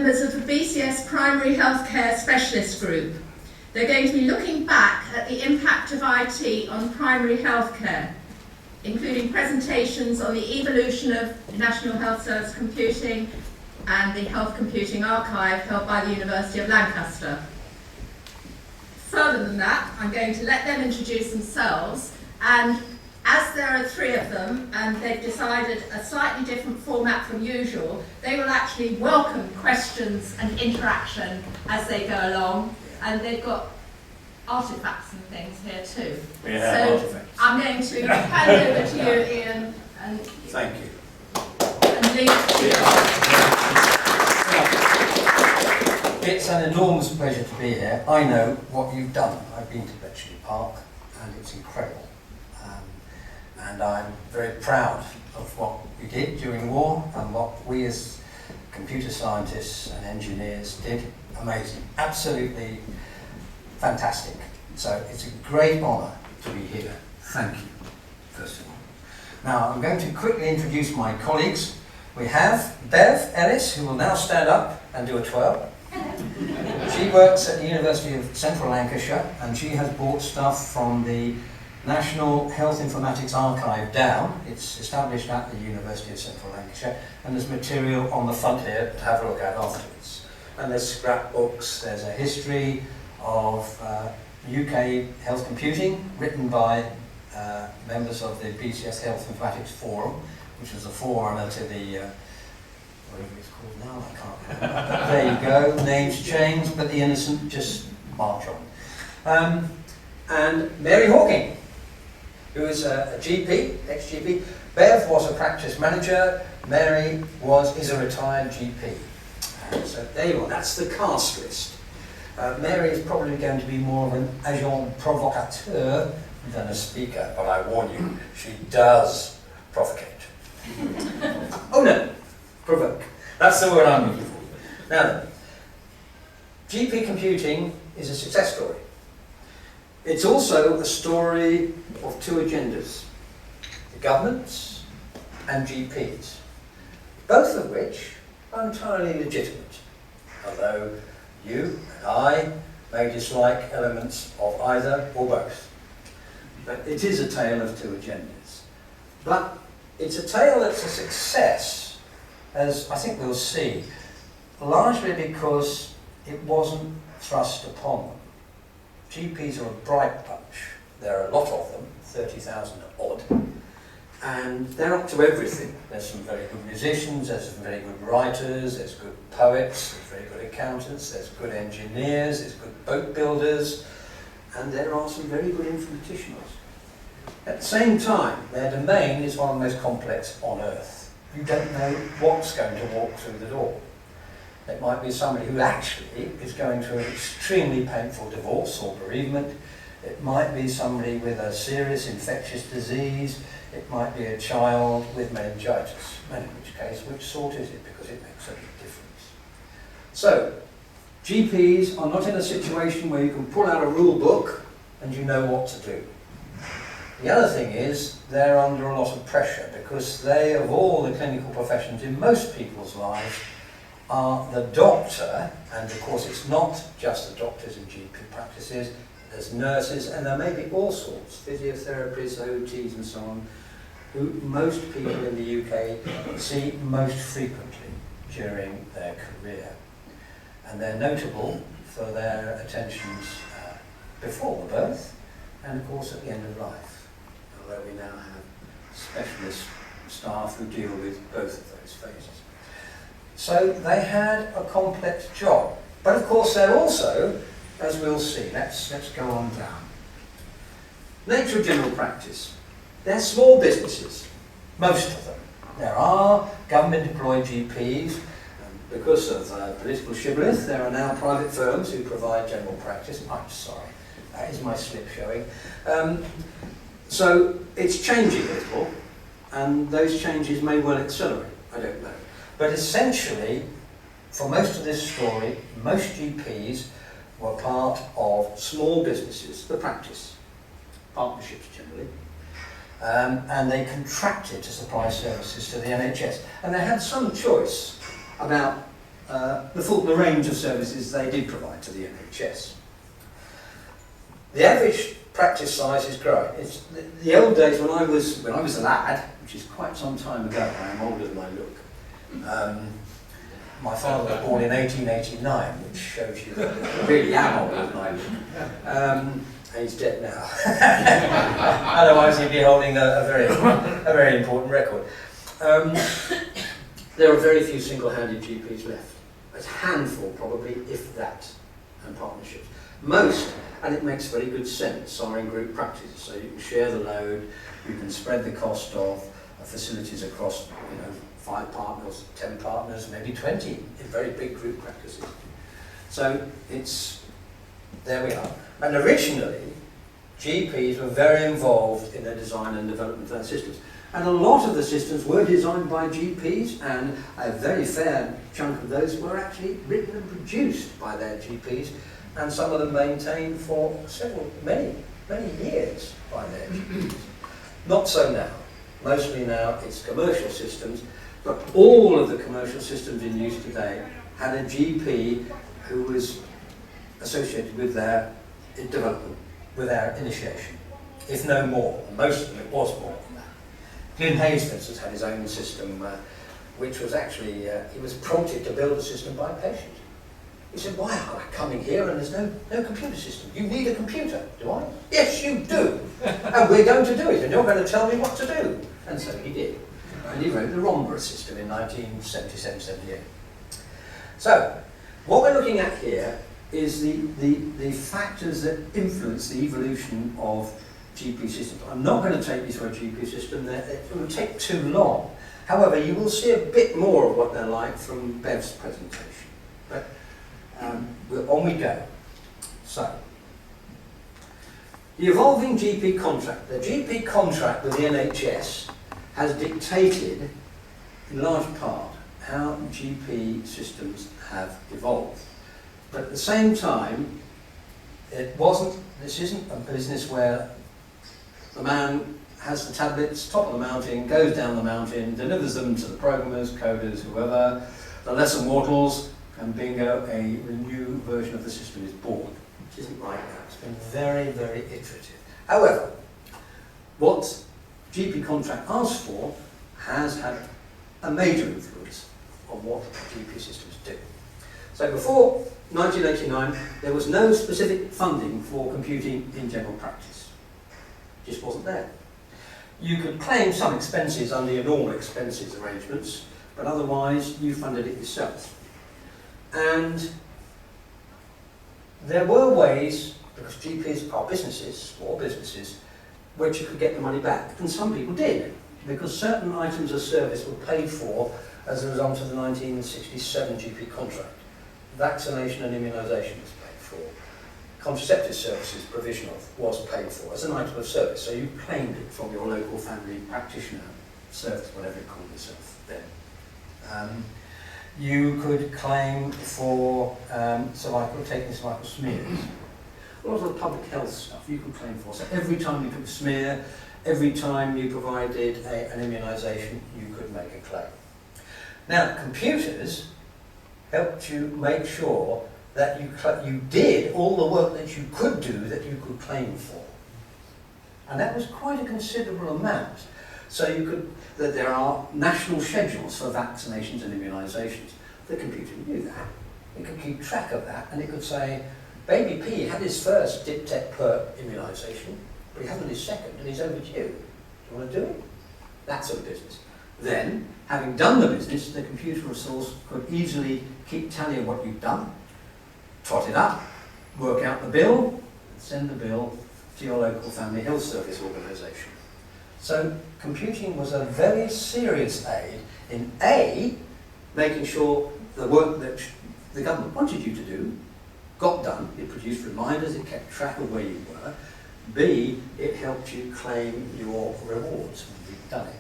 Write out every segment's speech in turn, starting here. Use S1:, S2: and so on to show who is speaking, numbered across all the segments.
S1: members of the BCS Primary Healthcare Specialist Group. They're going to be looking back at the impact of IT on primary healthcare, including presentations on the evolution of National Health Service computing and the Health Computing Archive held by the University of Lancaster. Further than that, I'm going to let them introduce themselves, and as there are three of them and they've decided a slightly different format from usual, they will actually welcome questions and interaction as they go along, and they've got artefacts and things here too.
S2: Yeah,
S1: so
S2: artifacts.
S1: I'm going to hand over to you, Ian, and
S2: Thank you.
S1: leave it to you.
S3: It's an enormous pleasure to be here. I know what you've done. I've been to Bletchley Park and it's incredible. And I'm very proud of what we did during the war and what we as computer scientists and engineers did. Amazing. Absolutely fantastic. So it's a great honour to be here. Thank you, first of all. Now I'm going to quickly introduce my colleagues. We have Bev Ellis, who will now stand up and do a twirl. She works at the University of Central Lancashire and she has brought stuff from the National Health Informatics Archive down. It's established at the University of Central Lancashire, and there's material on the front here to have a look at afterwards. And there's scrapbooks, there's a history of UK health computing written by members of the BCS Health Informatics Forum, which was a forerunner to the whatever it's called now, I can't remember. There you go, names change, but the innocent just march on. And Mary Hawking, who is a GP, ex-GP. Bev was a practice manager, Mary is a retired GP. So there you are, that's the cast list. Mary is probably going to be more of an agent provocateur than a speaker, but I warn you, she does provocate. Oh no, provoke. That's the word I'm looking for. Now then, GP computing is a success story. It's also a story of two agendas, the governments and GPs, both of which are entirely legitimate, although you and I may dislike elements of either or both. But it is a tale of two agendas. But it's a tale that's a success, as I think we'll see, largely because it wasn't thrust upon them. GPs are a bright bunch. There are a lot of them, 30,000 odd, and they're up to everything. There's some very good musicians, there's some very good writers, there's good poets, there's very good accountants, there's good engineers, there's good boat builders, and there are some very good informaticians. At the same time, their domain is one of the most complex on earth. You don't know what's going to walk through the door. It might be somebody who actually is going through an extremely painful divorce or bereavement. It might be somebody with a serious infectious disease. It might be a child with meningitis. And in which case, which sort is it? Because it makes a big difference. So, GPs are not in a situation where you can pull out a rule book and you know what to do. The other thing is, they're under a lot of pressure because they, of all the clinical professions in most people's lives, are the doctor, and of course it's not just the doctors in GP practices, there's nurses, and there may be all sorts, physiotherapists, OTs and so on, who most people in the UK see most frequently during their career. And they're notable for their attentions before the birth, and of course at the end of life, although we now have specialist staff who deal with both of those phases. So they had a complex job. But of course they're also, as we'll see, let's go on down. Nature of general practice. They're small businesses, most of them. There are government-employed GPs, and because of political shibboleth, there are now private firms who provide general practice. I'm sorry, that is my slip showing. So it's changing a little, and those changes may well accelerate, I don't know. But essentially, for most of this story, most GPs were part of small businesses, the practice, partnerships generally, and they contracted to supply services to the NHS. And they had some choice about the range of services they did provide to the NHS. The average practice size is growing. It's the old days when I was a lad, which is quite some time ago. I am older than I look. My father was born in 1889, which shows you that I really am older than I look. And he's dead now. Otherwise, he'd be holding a very important record. There are very few single-handed GPs left. A handful, probably, if that, and partnerships. Most, and it makes very good sense, are in group practices, so you can share the load, you can spread the cost of facilities across, 5 partners, 10 partners, maybe 20 in very big group practices. So there we are. And originally, GPs were very involved in the design and development of their systems. And a lot of the systems were designed by GPs, and a very fair chunk of those were actually written and produced by their GPs, and some of them maintained for many years by their GPs. Not so now. Mostly now it's commercial systems, but all of the commercial systems in use today had a GP who was associated with their development, with their initiation, if no more. Most of them it was more than that. Glyn Hayes, for instance, had his own system, which was actually, he was prompted to build a system by a patient. He said, why am I coming here and there's no computer system? You need a computer. Do I? Yes, you do. And we're going to do it, and you're going to tell me what to do. And so he did. And he wrote the Rombra system in 1977-78. So, what we're looking at here is the factors that influence the evolution of GP systems. I'm not going to take you through a GP system. It will take too long. However, you will see a bit more of what they're like from Bev's presentation. But on we go. So, the evolving GP contract. The GP contract with the NHS has dictated, in large part, how GP systems have evolved. But at the same time, this isn't a business where the man has the tablets, top of the mountain, goes down the mountain, delivers them to the programmers, coders, whoever, the lesser mortals, and bingo, a new version of the system is born. Which isn't like that. It's been very, very iterative. However, what GP contract asks for has had a major influence on what GP systems do. So before 1989, there was no specific funding for computing in general practice. It just wasn't there. You could claim some expenses under your normal expenses arrangements, but otherwise you funded it yourself. And there were ways, because GPs are businesses, small businesses, which you could get the money back. And some people did, because certain items of service were paid for as a result of the 1967 GP contract. Vaccination and immunisation was paid for. Contraceptive services provision was paid for as an item of service, so you claimed it from your local family practitioner service, whatever it called itself then. You could claim for taking cervical smears. A lot of the public health stuff you could claim for. So every time you took a smear, every time you provided an immunisation, you could make a claim. Now, computers helped you make sure that you did all the work that you could do that you could claim for. And that was quite a considerable amount. So that there are national schedules for vaccinations and immunisations. The computer knew that. It could keep track of that, and it could say, Baby P had his first dip-tep-perp immunisation, but he hasn't his second, and he's overdue. Do you want to do it? That sort of business. Then, having done the business, the computer resource could easily keep tally of what you've done, trot it up, work out the bill, and send the bill to your local family health service organisation. So computing was a very serious aid in A, making sure the work that the government wanted you to do got done. It produced reminders, it kept track of where you were. B, it helped you claim your rewards when you'd done it.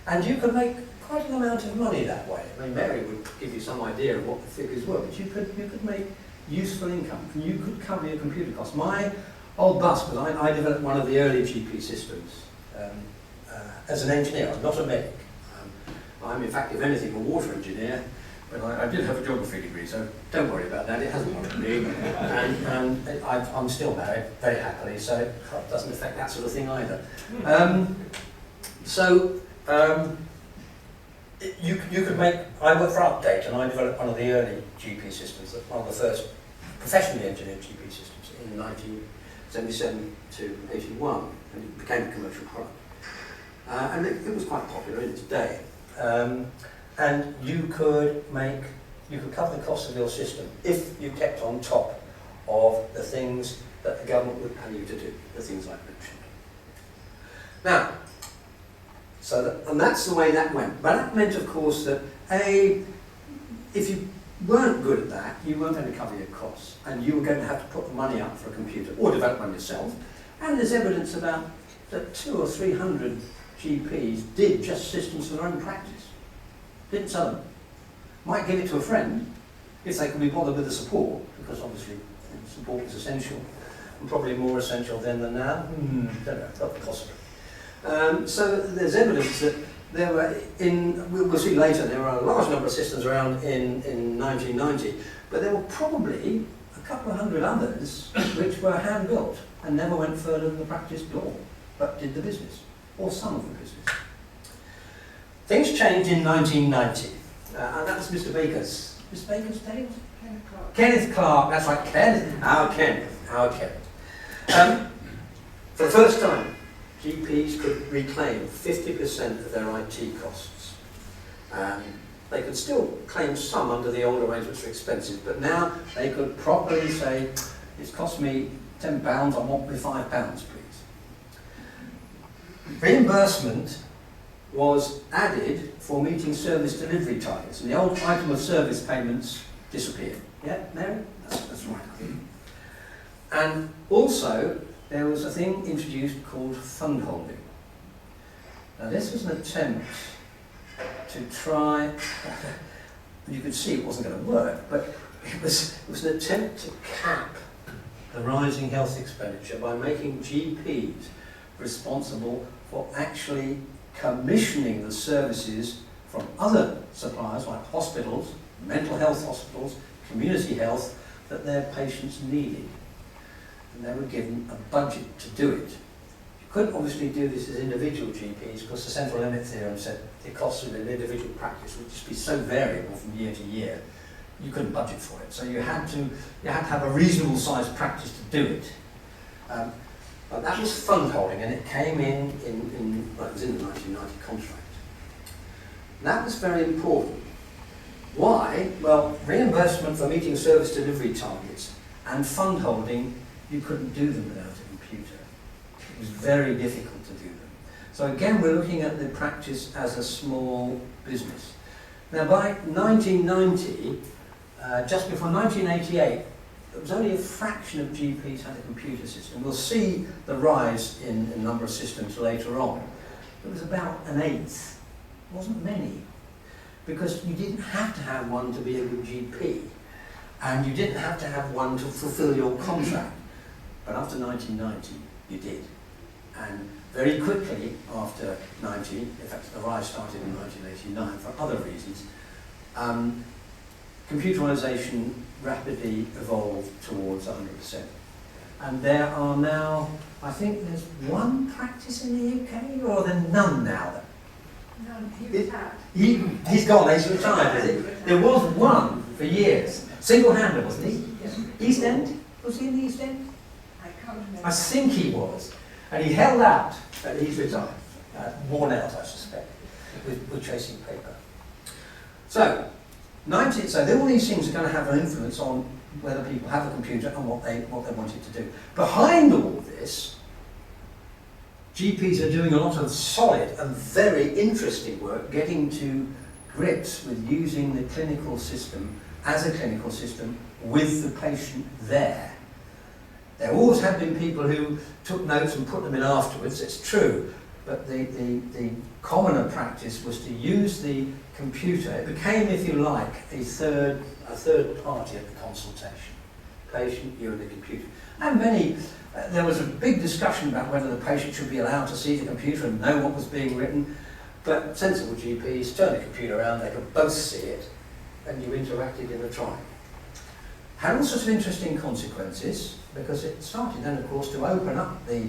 S3: And you could make quite an amount of money that way. I mean, Mary would give you some idea of what the figures were, but you could make useful income, and you could cover your computer costs. My old bus, because I developed one of the early GP systems as an engineer. I'm not a medic. I'm, in fact, if anything, a water engineer, But I did have a geography degree, so don't worry about that, it hasn't bothered me. And I'm still married, very happily, so it doesn't affect that sort of thing either. You could make, I worked for Update, and I developed one of the early GP systems, one of the first professionally engineered GP systems in 1977 to 81, and it became a commercial product. And it was quite popular in its day. And you could cover the cost of your system if you kept on top of the things that the government would pay you to do, the things I've mentioned. Now, and that's the way that went. But that meant, of course, that if you weren't good at that, you weren't going to cover your costs, and you were going to have to put the money up for a computer or develop one yourself. And there's evidence about that 200 or 300 GPs did just systems for their own practice. Didn't sell them. Might give it to a friend if they could be bothered with the support, because obviously support is essential, and probably more essential then than now. Don't know, not possible. So there's evidence that there were, we'll see later, there were a large number of systems around in 1990, but there were probably a couple of hundred others which were hand-built and never went further than the practice door, but did the business, or some of the business. Things changed in 1990, and that was Mr. Baker's. Mr. Baker's name?
S2: Kenneth Clark.
S3: Kenneth Clark, that's right, Kenneth. Our Kenneth. For the first time, GPs could reclaim 50% of their IT costs. They could still claim some under the old arrangements for expenses, but now they could properly say, it's cost me £10, I want me £5, please. Reimbursement was added for meeting service delivery targets, and the old item of service payments disappeared. Yeah, Mary? That's right, I think. And also, there was a thing introduced called fund holding. Now this was an attempt to try, you could see it wasn't going to work, but it was an attempt to cap the rising health expenditure by making GPs responsible for actually commissioning the services from other suppliers like hospitals, mental health hospitals, community health, that their patients needed. And they were given a budget to do it. You couldn't obviously do this as individual GPs because the central limit theorem said the costs of an individual practice would just be so variable from year to year, you couldn't budget for it. So you had to have a reasonable sized practice to do it. But that was fund holding, and it came well, it was in the 1990 contract. That was very important. Why? Well, reimbursement for meeting service delivery targets and fund holding, you couldn't do them without a computer. It was very difficult to do them. So again, we're looking at the practice as a small business. Now by 1990, just before 1988, it was only a fraction of GPs had a computer system. We'll see the rise in the number of systems later on. It was about an eighth. It wasn't many. Because you didn't have to have one to be a good GP. And you didn't have to have one to fulfill your contract. But after 1990, you did. And very quickly after 90, in fact the rise started in 1989 for other reasons, computerization rapidly evolved towards 100%. And there are now, I think there's one practice in the UK, or there are none now?
S2: No, he retired.
S3: He's gone, he's retired, is he? There was one for years. Single-handed, wasn't he?
S2: Yes.
S3: East End? Was he in the East End?
S2: I can't remember.
S3: I think he was. And he held out, but he's retired. Worn out, I suspect, with chasing paper. So all these things are going to have an influence on whether people have a computer and what they wanted to do. Behind all this, GPs are doing a lot of solid and very interesting work getting to grips with using the clinical system as a clinical system with the patient there. There always have been people who took notes and put them in afterwards, it's true, but the commoner practice was to use the computer. It became, if you like, a third party at the consultation. Patient, you and the computer. And there was a big discussion about whether the patient should be allowed to see the computer and know what was being written, but sensible GPs turned the computer around, they could both see it, and you interacted in a trial. Had all sorts of interesting consequences, because it started then, of course, to open up the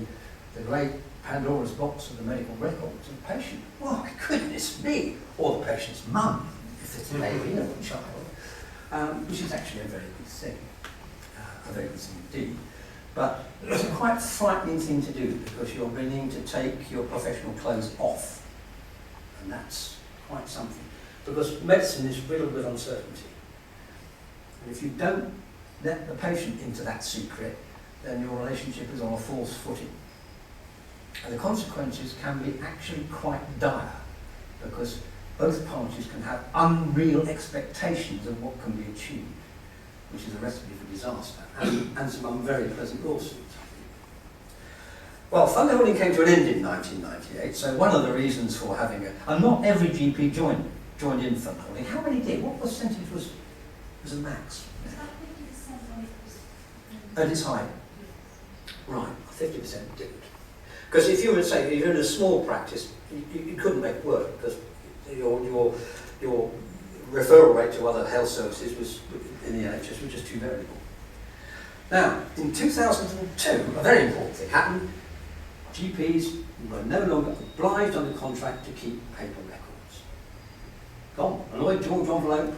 S3: great Pandora's box of the medical records of the patient. Oh, goodness me! Or the patient's mum, if it's a baby or a child, which is actually a very good thing. A very good thing indeed. But it's a quite frightening thing to do, because you're beginning to take your professional clothes off. And that's quite something. Because medicine is riddled with uncertainty. And if you don't let the patient into that secret, then your relationship is on a false footing. And the consequences can be actually quite dire, because both parties can have unreal expectations of what can be achieved, which is a recipe for disaster, and some very pleasant lawsuits. Well, fund holding came to an end in 1998, so one of the reasons for having and not every GP joined in fund holding. How many did? What percentage was a max? At its height. Right, 50% didn't. Because if you were to say, if you're in a small practice, you couldn't make it work, because your referral rate to other health services was, in the NHS, was just too variable. Now, in 2002, a very important thing happened. GPs were no longer obliged under contract to keep paper records. Gone. A Lloyd George envelope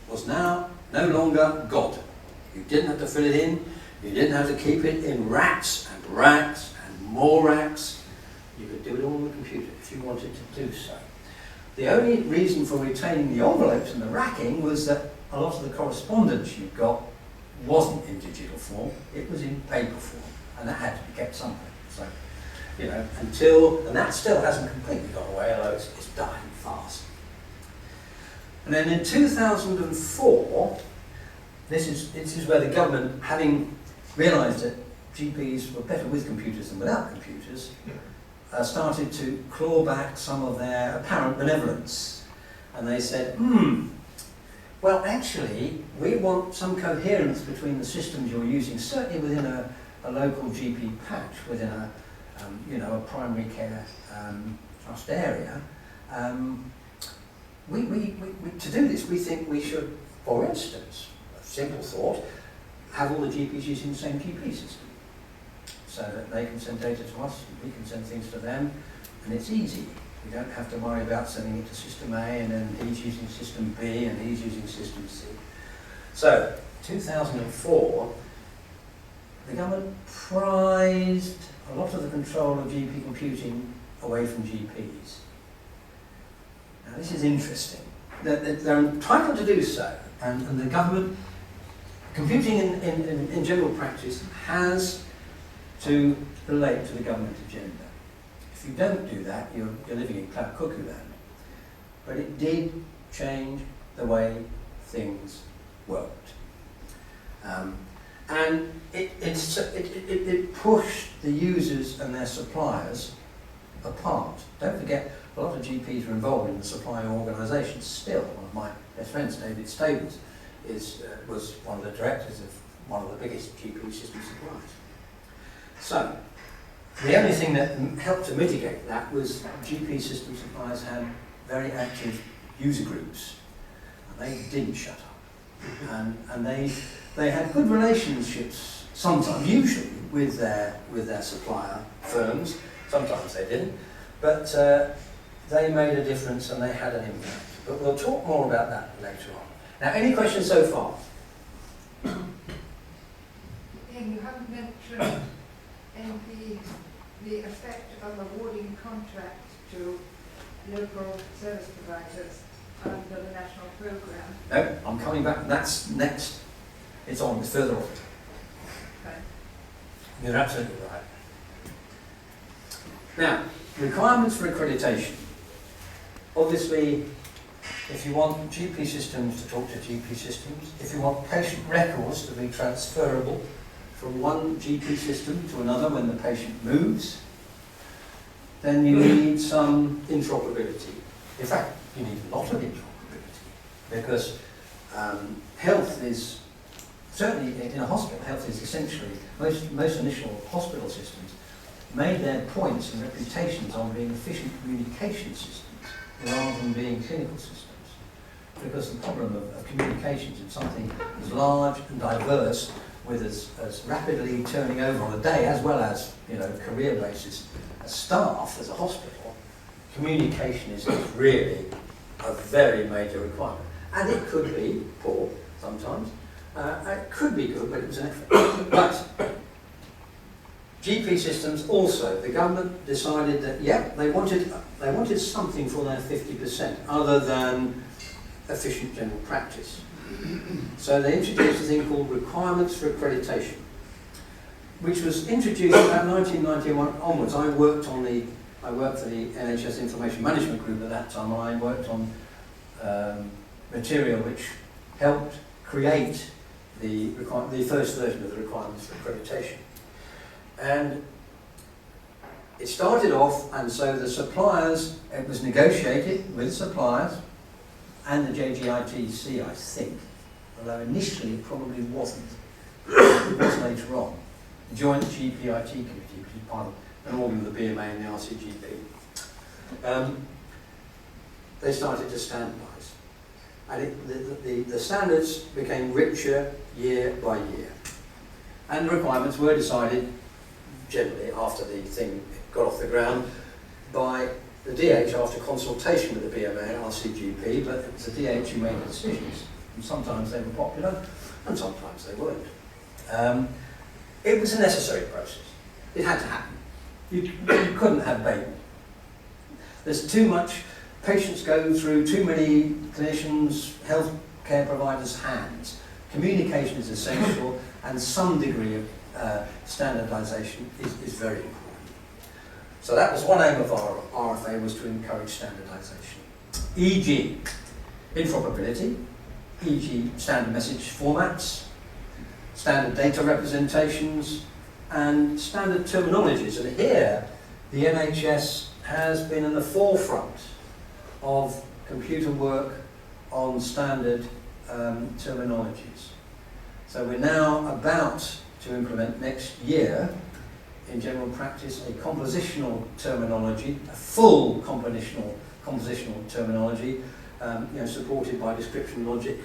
S3: was now no longer God. You didn't have to fill it in. You didn't have to keep it in racks and racks and more racks. You could do it all on the computer if you wanted to do so. The only reason for retaining the envelopes and the racking was that a lot of the correspondence you got wasn't in digital form, it was in paper form, and that had to be kept somewhere. So, you know, and that still hasn't completely gone away, although it's dying fast. And then in 2004, this is where the government, having realised that GPs were better with computers than without computers, started to claw back some of their apparent benevolence. And they said, well, actually, we want some coherence between the systems you're using, certainly within a local GP patch, within a primary care trust area. To do this, we think we should, for instance, a simple thought, have all the GPs using the same GP system, so that they can send data to us, we can send things to them, and it's easy. We don't have to worry about sending it to System A, and then he's using System B, and he's using System C. So, 2004, the government prized a lot of the control of GP computing away from GPs. Now, this is interesting. They're entitled to do so, and the government, computing in general practice, has to relate to the government agenda. If you don't do that, you're living in cloud cuckoo land. But it did change the way things worked. And it pushed the users and their suppliers apart. Don't forget, a lot of GPs are involved in the supplier organisations still. One of my best friends, David Stables, was one of the directors of one of the biggest GP system suppliers. So, the only thing that helped to mitigate that was GP system suppliers had very active user groups, and they didn't shut up. And they had good relationships, sometimes, usually, with their supplier firms. Sometimes they didn't, but they made a difference and they had an impact. But we'll talk more about that later on. Now, any questions so far?
S2: Ian, you haven't mentioned the effect of awarding contracts to local service providers under the national programme.
S3: No, I'm coming back. That's next. It's further on.
S2: Okay.
S3: You're absolutely right. Now, requirements for accreditation. Obviously, if you want GP systems to talk to GP systems, if you want patient records to be transferable from one GP system to another when the patient moves, then you need some interoperability. In fact, you need a lot of interoperability, because health is, certainly in a hospital, health is essentially, most initial hospital systems made their points and reputations on being efficient communication systems rather than being clinical systems. because the problem of communications in something as large and diverse, with as rapidly turning over on a day, as well as, you know, career basis, as staff, as a hospital, communication is really a very major requirement. And it could be poor sometimes. It could be good, but it was an effort. But GP systems also, the government decided that, yeah, they wanted something for their 50% other than efficient general practice. So they introduced a thing called requirements for accreditation, which was introduced about 1991 onwards. I worked for the NHS Information Management Group at that time, and I worked on material which helped create the first version of the requirements for accreditation. And it started off, and so the suppliers, it was negotiated with suppliers and the JGITC, I think, although initially it probably wasn't. It was later on. The Joint GPIT Committee, which is part of an organ of the BMA and the RCGP, they started to standardise. And the standards became richer year by year. And the requirements were decided generally after the thing got off the ground by the DH after consultation with the BMA and RCGP, but it was the DH who made the decisions. And sometimes they were popular, and sometimes they weren't. It was a necessary process. It had to happen. You couldn't have baby. There's too much, patients go through too many clinicians, healthcare providers' hands. Communication is essential, and some degree of standardisation is very important. So that was one aim of our RFA, was to encourage standardisation. E.g. interoperability, e.g. standard message formats, standard data representations, and standard terminologies. And here, the NHS has been in the forefront of computer work on standard terminologies. So we're now about to implement next year in general practice a compositional terminology, a full compositional terminology, supported by description logic,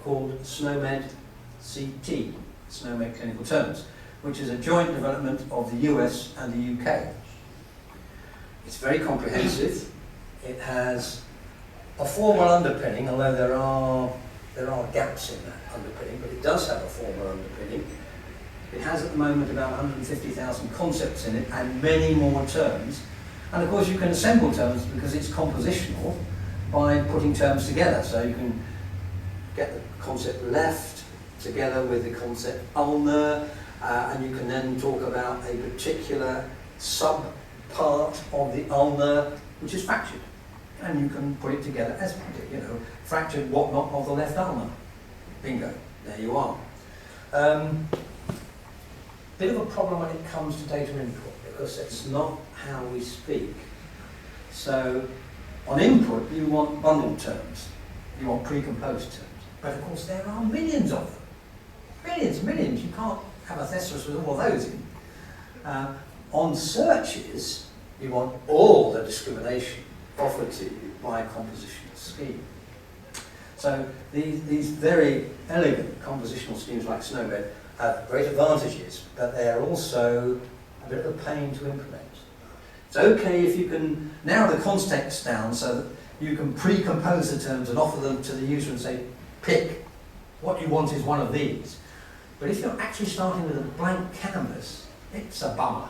S3: called SNOMED CT, SNOMED Clinical Terms, which is a joint development of the US and the UK. It's very comprehensive. It has a formal underpinning, although there are gaps in that underpinning, but it does have a formal underpinning. It has at the moment about 150,000 concepts in it and many more terms. And of course you can assemble terms because it's compositional by putting terms together. So you can get the concept left together with the concept ulnar, and you can then talk about a particular sub-part of the ulnar which is fractured. And you can put it together as, fractured whatnot of the left ulnar. Bingo, there you are. Bit of a problem when it comes to data input, because it's not how we speak. So on input you want bundled terms, you want pre-composed terms, but of course there are millions of them. Millions, you can't have a thesaurus with all of those in. On searches you want all the discrimination offered to you by a compositional scheme. So these very elegant compositional schemes like SNOMED have great advantages, but they're also a bit of a pain to implement. It's okay if you can narrow the context down so that you can pre-compose the terms and offer them to the user and say, pick, what you want is one of these. But if you're actually starting with a blank canvas, it's a bummer.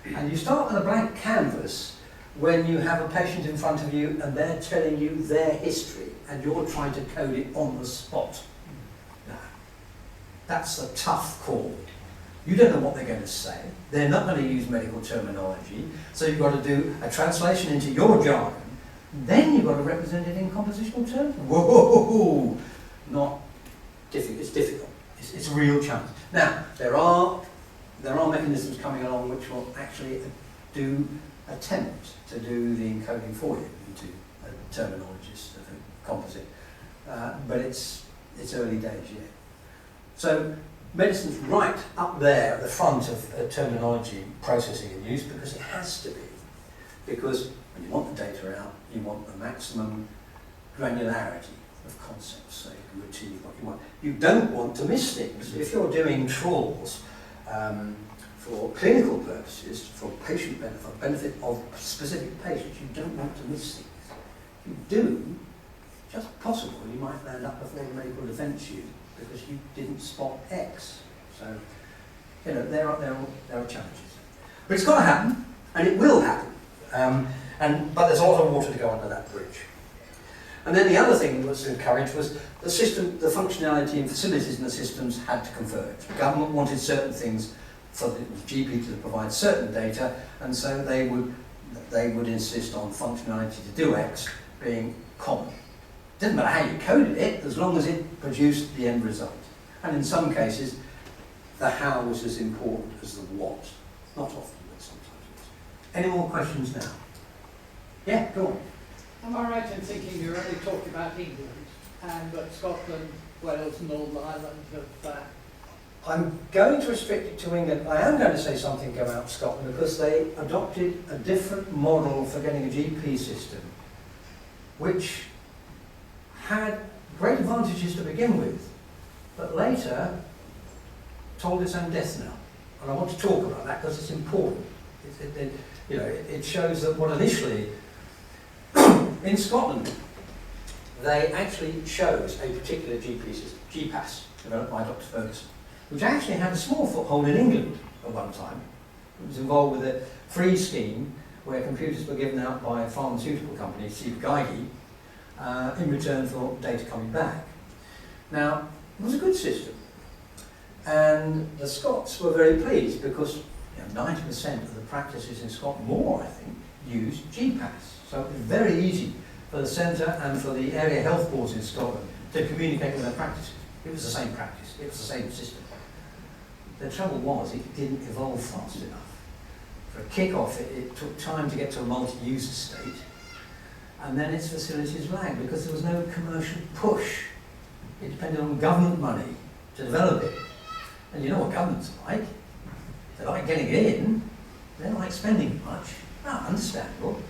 S3: And you start with a blank canvas when you have a patient in front of you and they're telling you their history and you're trying to code it on the spot. No. That's a tough call. You don't know what they're going to say. They're not going to use medical terminology. So you've got to do a translation into your jargon. Then you've got to represent it in compositional terms. Whoa! Not difficult. It's difficult. It's a real challenge. Now, there are mechanisms coming along which will actually attempt to do the encoding for you into terminologies of a composite. But it's early days yet. So medicine's right up there at the front of terminology processing and use, because it has to be. Because when you want the data out, you want the maximum granularity of concepts so you can retrieve what you want. You don't want to miss things. If you're doing trawls for clinical purposes, for patient benefit, for benefit of specific patients, you don't want to miss things. If you do, just possible you might land up before the medical defence unit because you didn't spot X. So, you know, there are challenges. But it's got to happen, and it will happen. But there's a lot of water to go under that bridge. And then the other thing that was encouraged was the system, the functionality and facilities in the systems had to converge. The government wanted certain things for the GP to provide certain data, and so they would insist on functionality to do X being common. It didn't matter how you coded it, as long as it produced the end result. And in some cases, the how was as important as the what. Not often, but sometimes it is. Any more questions now? Yeah, go on.
S4: Am I right in thinking you're only talking about England, but Scotland, Wales, Northern Ireland have...
S3: I'm going to restrict it to England. I am going to say something about Scotland because they adopted a different model for getting a GP system, which had great advantages to begin with, but later told its own death knell. And I want to talk about that because it's important. It shows that what initially, in Scotland, they actually chose a particular GP system, GPAS, developed by Dr. Ferguson, which actually had a small foothold in England at one time. It was involved with a free scheme where computers were given out by a pharmaceutical company, Steve Geigy, in return for data coming back. Now, it was a good system. And the Scots were very pleased because 90% of the practices in Scotland, more I think, used GPAS. So it was very easy for the centre and for the area health boards in Scotland to communicate with their practices. It was the same practice, it was the same system. The trouble was it didn't evolve fast enough. For a kick-off, it took time to get to a multi-user state, and then its facilities lagged because there was no commercial push. It depended on government money to develop it. And you know what governments are like. They like getting in, they don't like spending much. Understandable.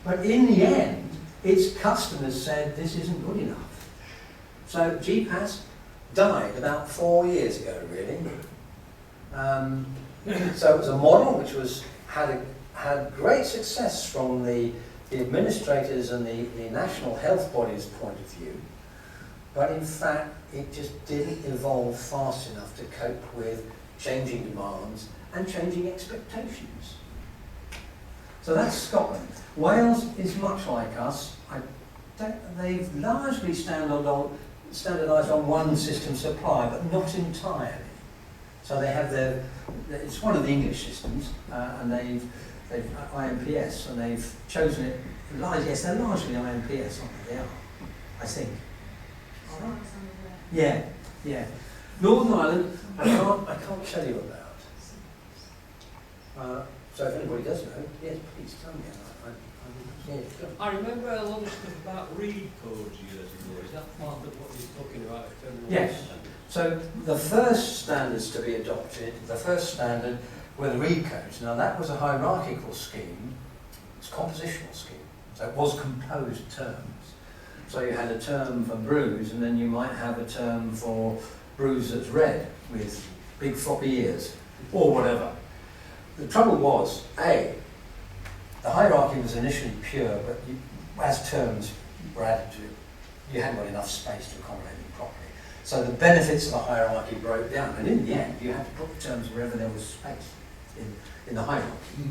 S3: But in the end, its customers said this isn't good enough. So GPAS died about 4 years ago, really. So it was a model which had great success from the administrators and the national health body's point of view, but in fact it just didn't evolve fast enough to cope with changing demands and changing expectations. So that's Scotland. Wales is much like us. They've largely standardised on one system supply, but not entirely. So they have it's one of the English systems, and they've IMPS, and they've chosen it. Yes, they're largely IMPS, aren't they? They are, I think. Yeah. Northern Ireland, I can't tell you about. So if anybody does know, yes, please tell me.
S5: I remember a lot of stuff about read codes years ago. Is that part of what you're talking about?
S3: Yes. So the first standards to be adopted, the first standard were the read codes. Now that was a hierarchical scheme. It's a compositional scheme. So it was composed terms. So you had a term for bruise, and then you might have a term for bruise that's red with big floppy ears, or whatever. The trouble was, the hierarchy was initially pure, but as terms were added to it, you hadn't got enough space to accommodate them properly. So the benefits of the hierarchy broke down, and in the end, you had to put the terms wherever there was space in the hierarchy.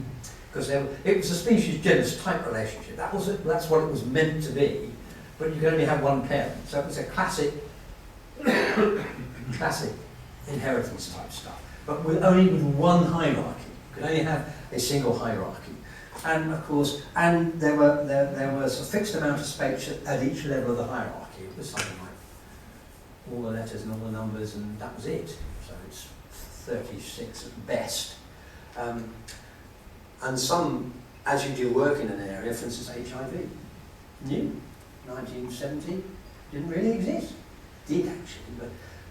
S3: Because it was a species-genus type relationship. That's what it was meant to be, but you could only have one parent. So it was a classic inheritance type stuff, but only with one hierarchy. You could only have a single hierarchy. And of course, there was a fixed amount of space at each level of the hierarchy. It was something like all the letters and all the numbers, and that was it. So it's 36 at best. And some, as you do work in an area, for instance HIV, new, 1970, didn't really exist. Did actually, but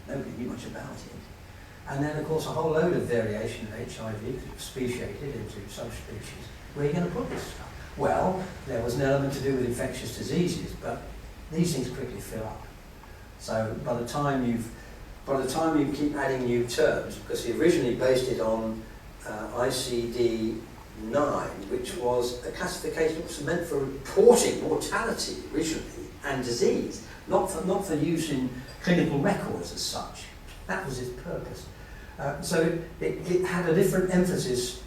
S3: nobody knew much about it. And then of course a whole load of variation of HIV, because it was speciated into subspecies. Where are you going to put this stuff? Well, there was an element to do with infectious diseases, but these things quickly fill up. So by the time you keep adding new terms, because he originally based it on ICD 9, which was a classification which was meant for reporting mortality originally and disease, not for use in clinical records as such. That was its purpose. So it had a different emphasis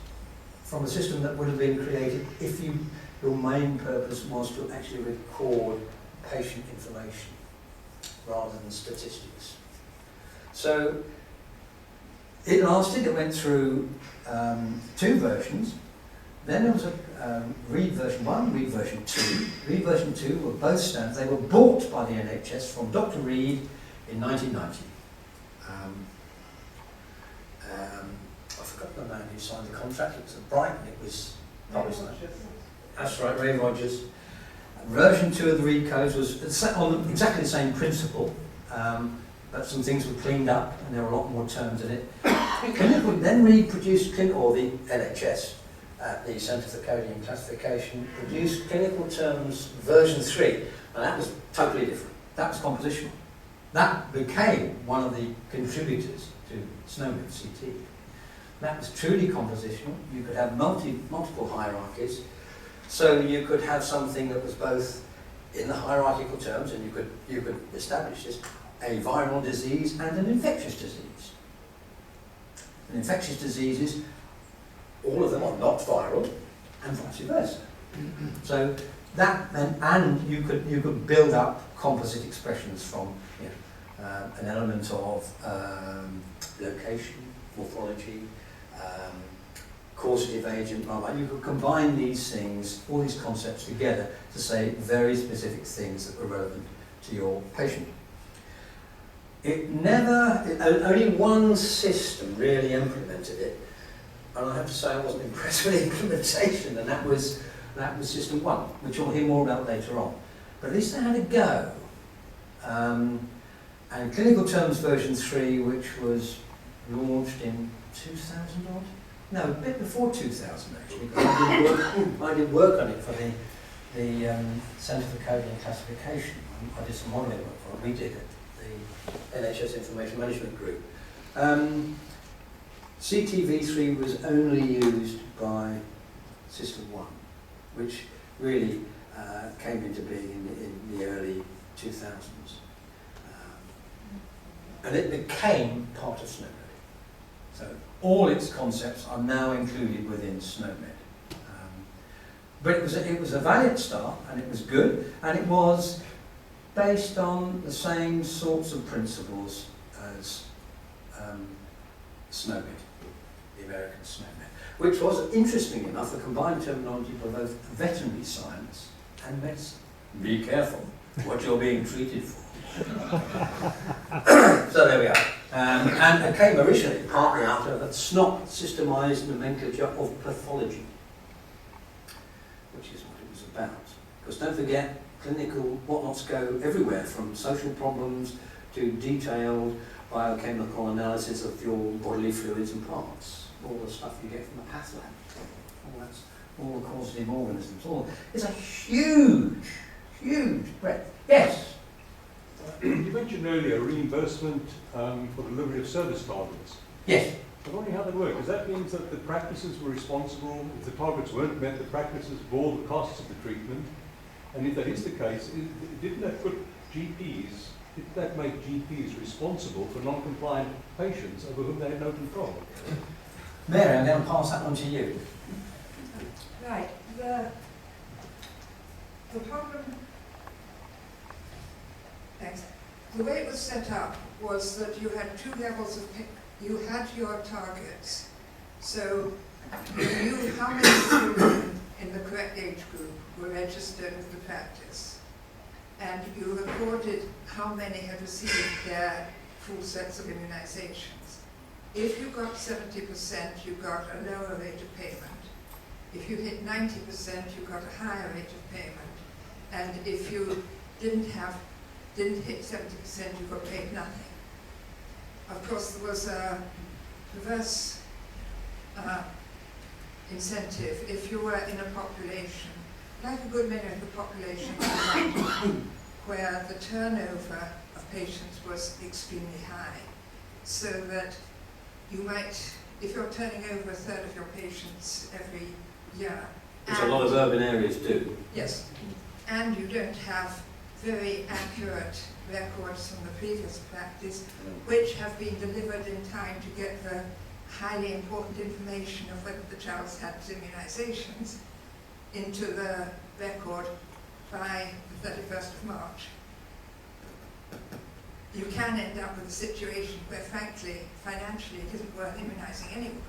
S3: from a system that would have been created if your main purpose was to actually record patient information rather than statistics. So it lasted, it went through 2 versions. Then there was a Read version 1, Read version 2. Read version 2 were both standards. They were bought by the NHS from Dr. Reed in 1990. I forgot the man who signed the contract. It was at Brighton. It was published. That's right, Ray Rogers. Version 2 of the Read codes was on exactly the same principle, but some things were cleaned up and there were a lot more terms in it. Then Read produced, or the NHS, the Centre for Coding and Classification, produced clinical terms version 3, and that was totally different. That was compositional. That became one of the contributors to SNOMED CT. That was truly compositional. You could have multiple hierarchies, so you could have something that was both in the hierarchical terms, and you could establish this, a viral disease and an infectious disease. And infectious diseases, all of them are not viral, and vice versa. So that meant, and you could build up composite expressions from an element of location, morphology, causative agent, blah, blah. You could combine these things, all these concepts together to say very specific things that were relevant to your patient. Only one system really implemented it, and I have to say I wasn't impressed with the implementation, and that was System 1, which you'll hear more about later on. But at least they had a go. And Clinical Terms version 3, which was launched in 2000 odd? No, a bit before 2000 actually, because I did work on it for the Centre for Coding and Classification. I did some modelling work for it. We did it, the NHS Information Management Group. CTV3 was only used by System 1, which really came into being in the early 2000s. And it became part of SNOMED. So all its concepts are now included within SNOMED. But it was a valiant start, and it was good, and it was based on the same sorts of principles as SNOMED, the American SNOMED, which was, interestingly enough, a combined terminology for both veterinary science and medicine. Be careful what you're being treated for. So there we are. And it came originally partly out of a SNOP, Systemised Nomenclature of Pathology, which is what it was about. Because don't forget, clinical whatnots go everywhere, from social problems to detailed biochemical analysis of your bodily fluids and parts, all the stuff you get from a path lab, all the causative organisms. It's a huge breadth. Yes?
S6: You mentioned earlier reimbursement for delivery of service targets.
S3: Yes.
S6: I was wondering how that worked, because that means that the practices were responsible. If the targets weren't met, the practices bore the costs of the treatment. And if that is the case, didn't that make GPs responsible for non-compliant patients over whom they had no control?
S3: Mary, I'm going to pass that on to you.
S2: Right. The problem, thanks. The way it was set up was that you had 2 levels of, you had your targets. So you knew how many children in the correct age group were registered with the practice. And you recorded how many had received their full sets of immunizations. If you got 70%, you got a lower rate of payment. If you hit 90%, you got a higher rate of payment. And if you didn't hit 70%, you got paid nothing. Of course, there was a reverse incentive. If you were in a population, like a good many of the population where the turnover of patients was extremely high. So that you might, if you're turning over a third of your patients every year.
S5: Which a lot of urban areas do.
S2: Yes, and you don't have very accurate records from the previous practice, which have been delivered in time to get the highly important information of whether the child's had immunizations into the record by the 31st of March. You can end up with a situation where, frankly, financially, it isn't worth immunizing anyone.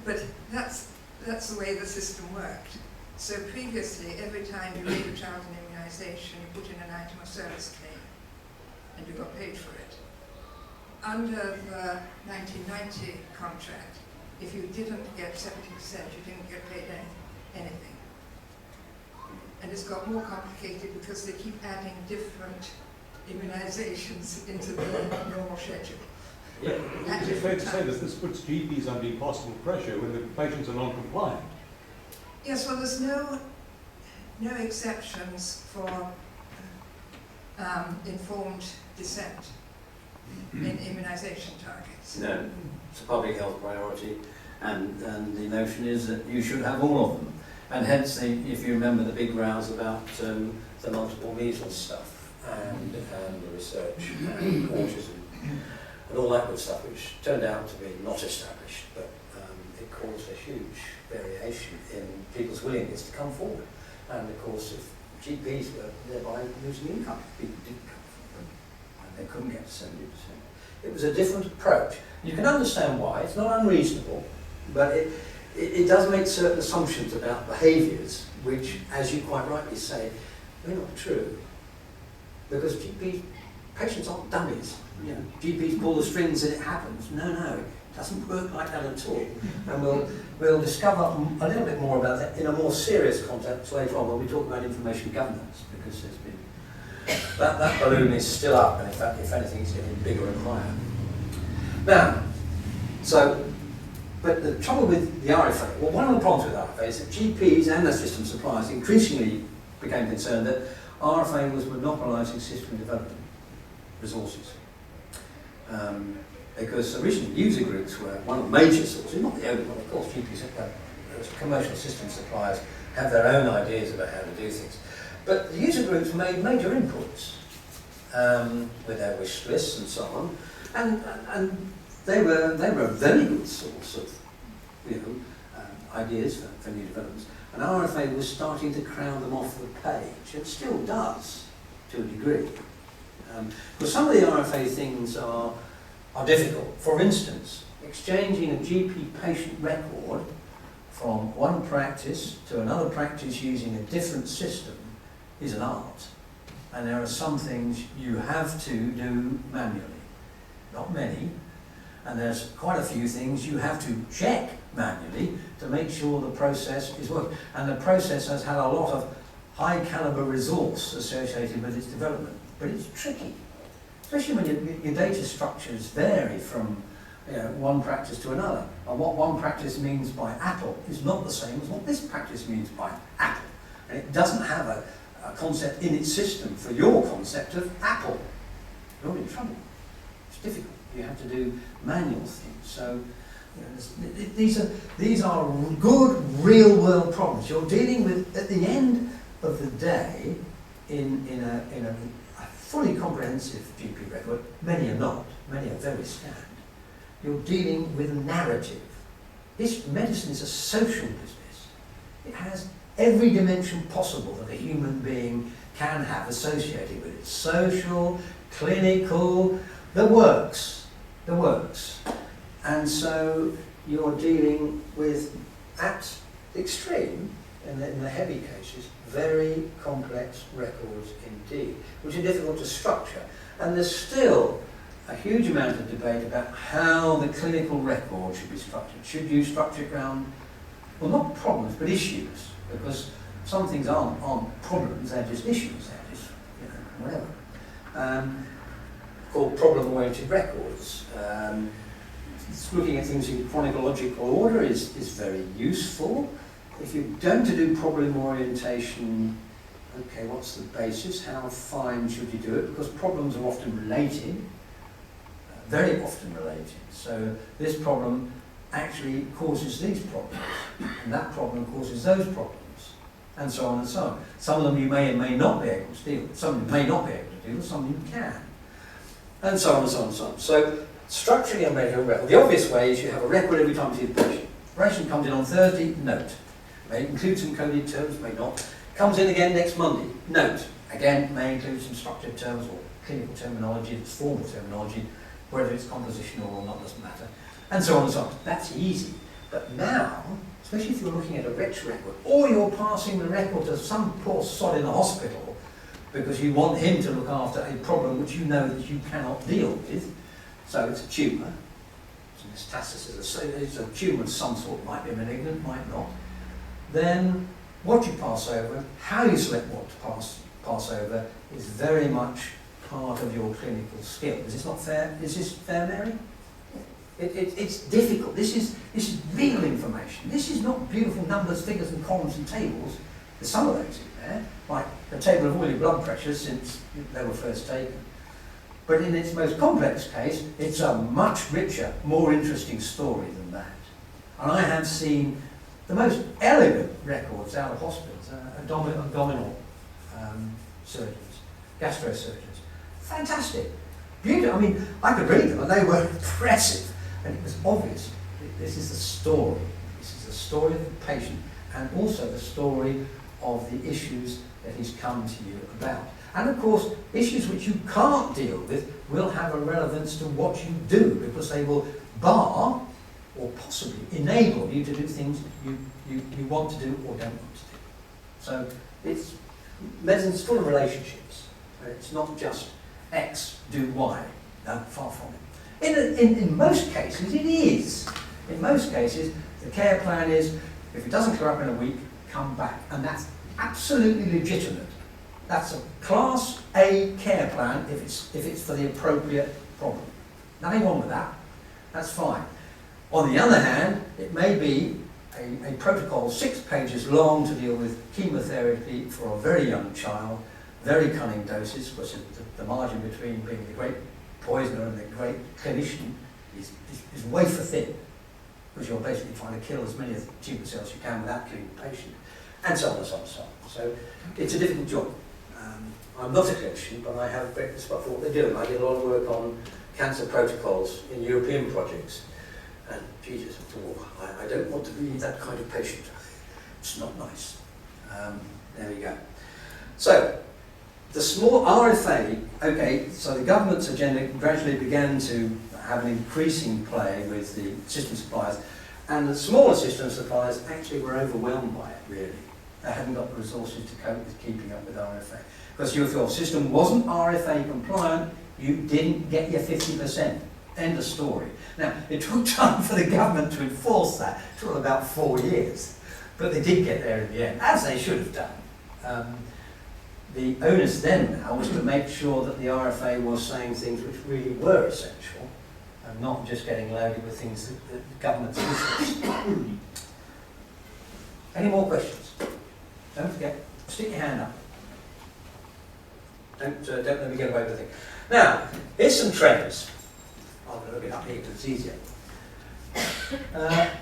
S2: But that's the way the system worked. So previously, every time you gave a child an immunization, you put in an item of service claim, and you got paid for it. Under the 1990 contract, if you didn't get 70%, you didn't get paid anything. And it's got more complicated because they keep adding different immunizations into the normal schedule.
S6: Is it fair to say that this puts GPs under impossible pressure when the patients are non-compliant?
S2: Yes, well, there's no exceptions for informed dissent in immunization targets.
S3: No, it's a public health priority, and the notion is that you should have all of them. And hence, if you remember the big rows about the multiple measles stuff and the research and autism and all that good stuff, which turned out to be not established, but it caused a huge variation in people's willingness to come forward. And of course, if GPs were thereby losing income, people didn't come forward, and they couldn't get to 70%. It was a different approach. You can understand why. It's not unreasonable, but it does make certain assumptions about behaviours, which, as you quite rightly say, they're not true. Because patients aren't dummies. You know, GPs pull the strings and it happens. No, it doesn't work like that at all. And we'll discover a little bit more about that in a more serious context later on when we talk about information governance, because there's been that balloon is still up, and in fact, if anything, it's getting bigger and higher. Now, but the trouble with the RFA, well, one of the problems with RFA is that GPs and their system suppliers increasingly became concerned that RFA was monopolising system development resources. Because originally user groups were one of the major sources, not the only one, of course. GPs, commercial system suppliers, have their own ideas about how to do things. But the user groups made major inputs with their wish lists and so on, and they were a very good source of ideas for new developments. And RFA was starting to crowd them off the page, and still does to a degree. Because some of the RFA things are difficult. For instance, exchanging a GP patient record from one practice to another practice using a different system is an art. And there are some things you have to do manually. Not many. And there's quite a few things you have to check manually to make sure the process is working. And the process has had a lot of high caliber resource associated with its development. But it's tricky, especially when your data structures vary from one practice to another. And what one practice means by Apple is not the same as what this practice means by Apple. And it doesn't have a concept in its system for your concept of Apple. You're in trouble. It's difficult. You have to do manual things. So these are good real world problems. You're dealing with, at the end of the day, in a fully comprehensive GP record. Many are not. Many are very scanned. You're dealing with a narrative. This medicine is a social business. It has every dimension possible that a human being can have associated with it. Social, clinical, the works. And so you're dealing with, at the extreme, in the heavy cases, very complex records indeed, which are difficult to structure. And there's still a huge amount of debate about how the clinical record should be structured. Should you structure it around, well, not problems, but issues? Because some things aren't problems, they're just issues, they're just, whatever. Called problem-oriented records. Looking at things in chronological order is very useful. if you're going to do problem orientation, okay, what's the basis? How fine should you do it? Because problems are often related, very often related. So this problem actually causes these problems, and that problem causes those problems, and so on and so on. Some of them you may and may not be able to deal with, some of them may not be able to deal with, some of them you can, and so on and so on and so on. So structurally and measuring record. The obvious way is you have a record every time you see the patient. The patient comes in on Thursday, note. May include some coded terms, may not. Comes in again next Monday, note. Again, may include some structured terms or clinical terminology, it's formal terminology, whether it's compositional or not doesn't matter, and so on and so on. That's easy. But now, especially if you're looking at a rich record, or you're passing the record to some poor sod in the hospital because you want him to look after a problem which you know that you cannot deal with, so it's a tumour, it's metastasis, it's a tumour of some sort, might be malignant, might not, then what you pass over, how you select what to pass over, is very much part of your clinical skill. Is this not fair? Is this fair, Mary? It's difficult. This is real information. This is not beautiful numbers, figures and columns and tables. There's some of those in there, like the table of all your blood pressures since they were first taken. But in its most complex case, it's a much richer, more interesting story than that. And I have seen the most elegant records out of hospitals, abdominal surgeons, gastrosurgeons. Fantastic. Beautiful. I mean, I could read them and they were impressive. And it was obvious. This is the story. This is the story of the patient and also the story of the issues that he's come to you about. And of course, issues which you can't deal with will have a relevance to what you do because they will bar or possibly enable you to do things you want to do or don't want to do. So medicine's full of relationships. It's not just X, do Y. No, far from it. In most cases, it is. In most cases, the care plan is, if it doesn't clear up in a week, come back. And that's absolutely legitimate. That's a Class A care plan if it's for the appropriate problem. Nothing wrong with that. That's fine. On the other hand, it may be a protocol 6 pages long to deal with chemotherapy for a very young child, very cunning doses, because the margin between being the great poisoner and the great clinician is wafer thin, because you're basically trying to kill as many of the tumour cells as you can without killing the patient, and so on and so on and so on. So it's a difficult job. I'm not a clinician, but I have a great respect for what they do, and I did a lot of work on cancer protocols in European projects. And Jesus, I don't want to be that kind of patient. It's not nice. There we go. So, the small RFA, okay, so the government's agenda gradually began to have an increasing play with the system suppliers, and the smaller system suppliers actually were overwhelmed by it, really. They hadn't got the resources to cope with keeping up with RFA. Because if your system wasn't RFA compliant, you didn't get your 50%. End of story. Now, it took time for the government to enforce that. It took about 4 years. But they did get there in the end, as they should have done. The onus then now was to make sure that the RFA was saying things which really were essential and not just getting loaded with things that the government's interested in. Any more questions? Don't forget, stick your hand up. Don't let me get away with it. Now, here's some trends. I'm going to look it up here because it's easier.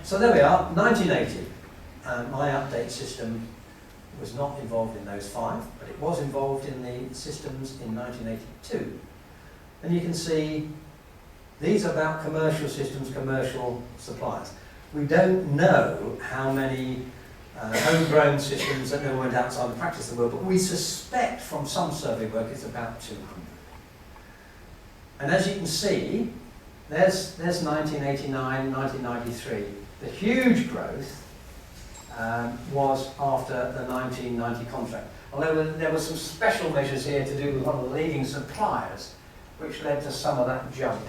S3: So there we are, 1980. My update system was not involved in those 5, but it was involved in the systems in 1982. And you can see these are about commercial systems, commercial suppliers. We don't know how many homegrown systems that went outside the practice of the world, but we suspect from some survey work it's about 200. And as you can see, there's 1989, 1993. The huge growth was after the 1990 contract. Although there were some special measures here to do with one of the leading suppliers, which led to some of that jump.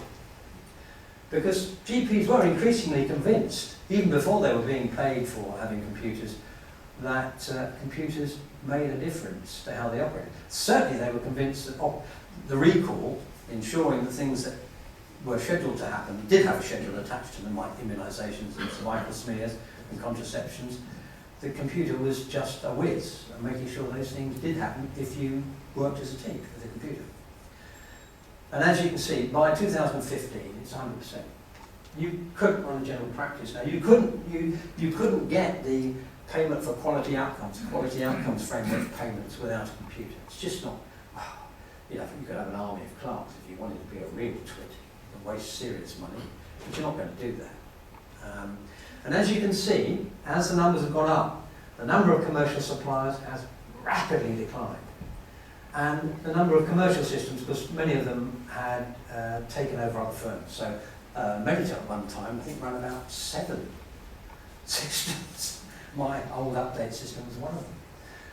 S3: Because GPs were increasingly convinced, even before they were being paid for having computers, that computers made a difference to how they operated. Certainly they were convinced that the recall, ensuring that things that were scheduled to happen did have a schedule attached to them, like immunisations and cervical smears and contraceptions, the computer was just a whiz, and making sure those things did happen if you worked as a team with the computer. And as you can see, by 2015, it's 100%. You couldn't run a general practice now. You couldn't get the payment for quality outcomes framework payments without a computer. It's just not. You know, you could have an army of clerks if you wanted to be a real twit and waste serious money, but you're not going to do that. And as you can see, as the numbers have gone up, the number of commercial suppliers has rapidly declined. And the number of commercial systems, because many of them had taken over other firms. So Meditel at one time, I think, ran about 7 systems. My old update system was one of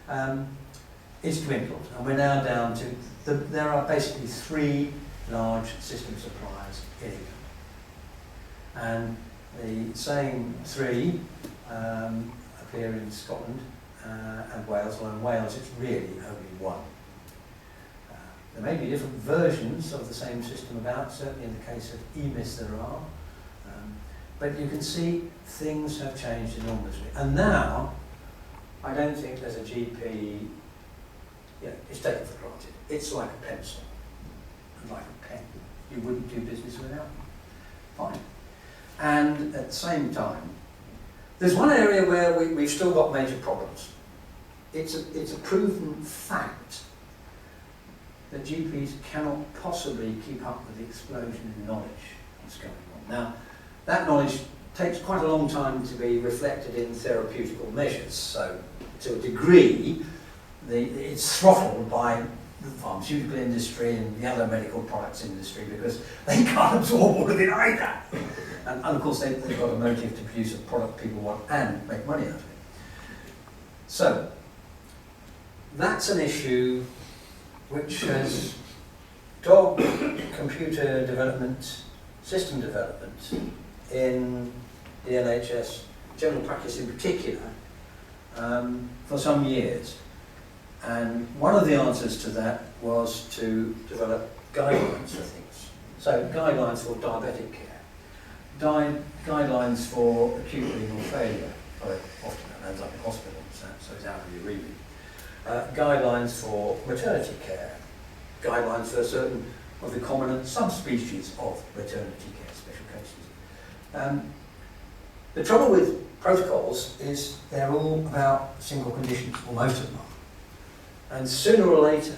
S3: them. It's dwindled, and we're now down to, there are basically 3 large system suppliers in England. And the same 3 appear in Scotland and Wales, or in Wales it's really only 1. There may be different versions of the same system about, certainly in the case of EMIS there are, but you can see things have changed enormously. And now, I don't think there's a GP, it's taken for granted. It's like a pencil, and like a pen. You wouldn't do business without them. Fine. And at the same time, there's one area where we've still got major problems. It's a proven fact that GPs cannot possibly keep up with the explosion in knowledge that's going on. Now, that knowledge takes quite a long time to be reflected in therapeutical measures. So, to a degree, it's throttled by the pharmaceutical industry and the other medical products industry because they can't absorb all of it either. And of course, they've got a motive to produce a product people want and make money out of it. So, that's an issue which has dogged computer development, system development in the NHS, general practice in particular, for some years. And one of the answers to that was to develop guidelines for things. So guidelines for diabetic care, guidelines for acute renal failure, often that ends up in hospital, so it's out of your remit. Guidelines for maternity care, guidelines for certain of the common subspecies of maternity care, special cases. The trouble with protocols is they're all about single conditions, or most of them are. And sooner or later,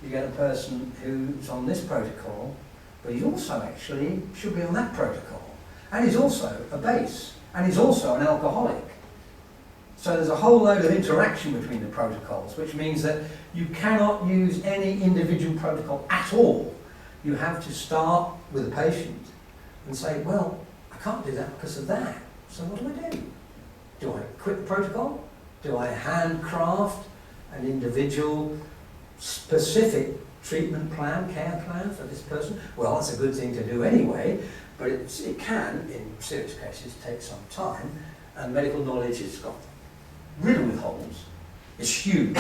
S3: you get a person who's on this protocol, but he also actually should be on that protocol. And he's also obese, and he's also an alcoholic. So there's a whole load of interaction between the protocols, which means that you cannot use any individual protocol at all. You have to start with a patient and say, well, I can't do that because of that. So what do I do? Do I quit the protocol? Do I handcraft an individual specific treatment plan, care plan for this person? Well, that's a good thing to do anyway, but it can, in serious cases, take some time, and medical knowledge has got riddled with holes. It's huge.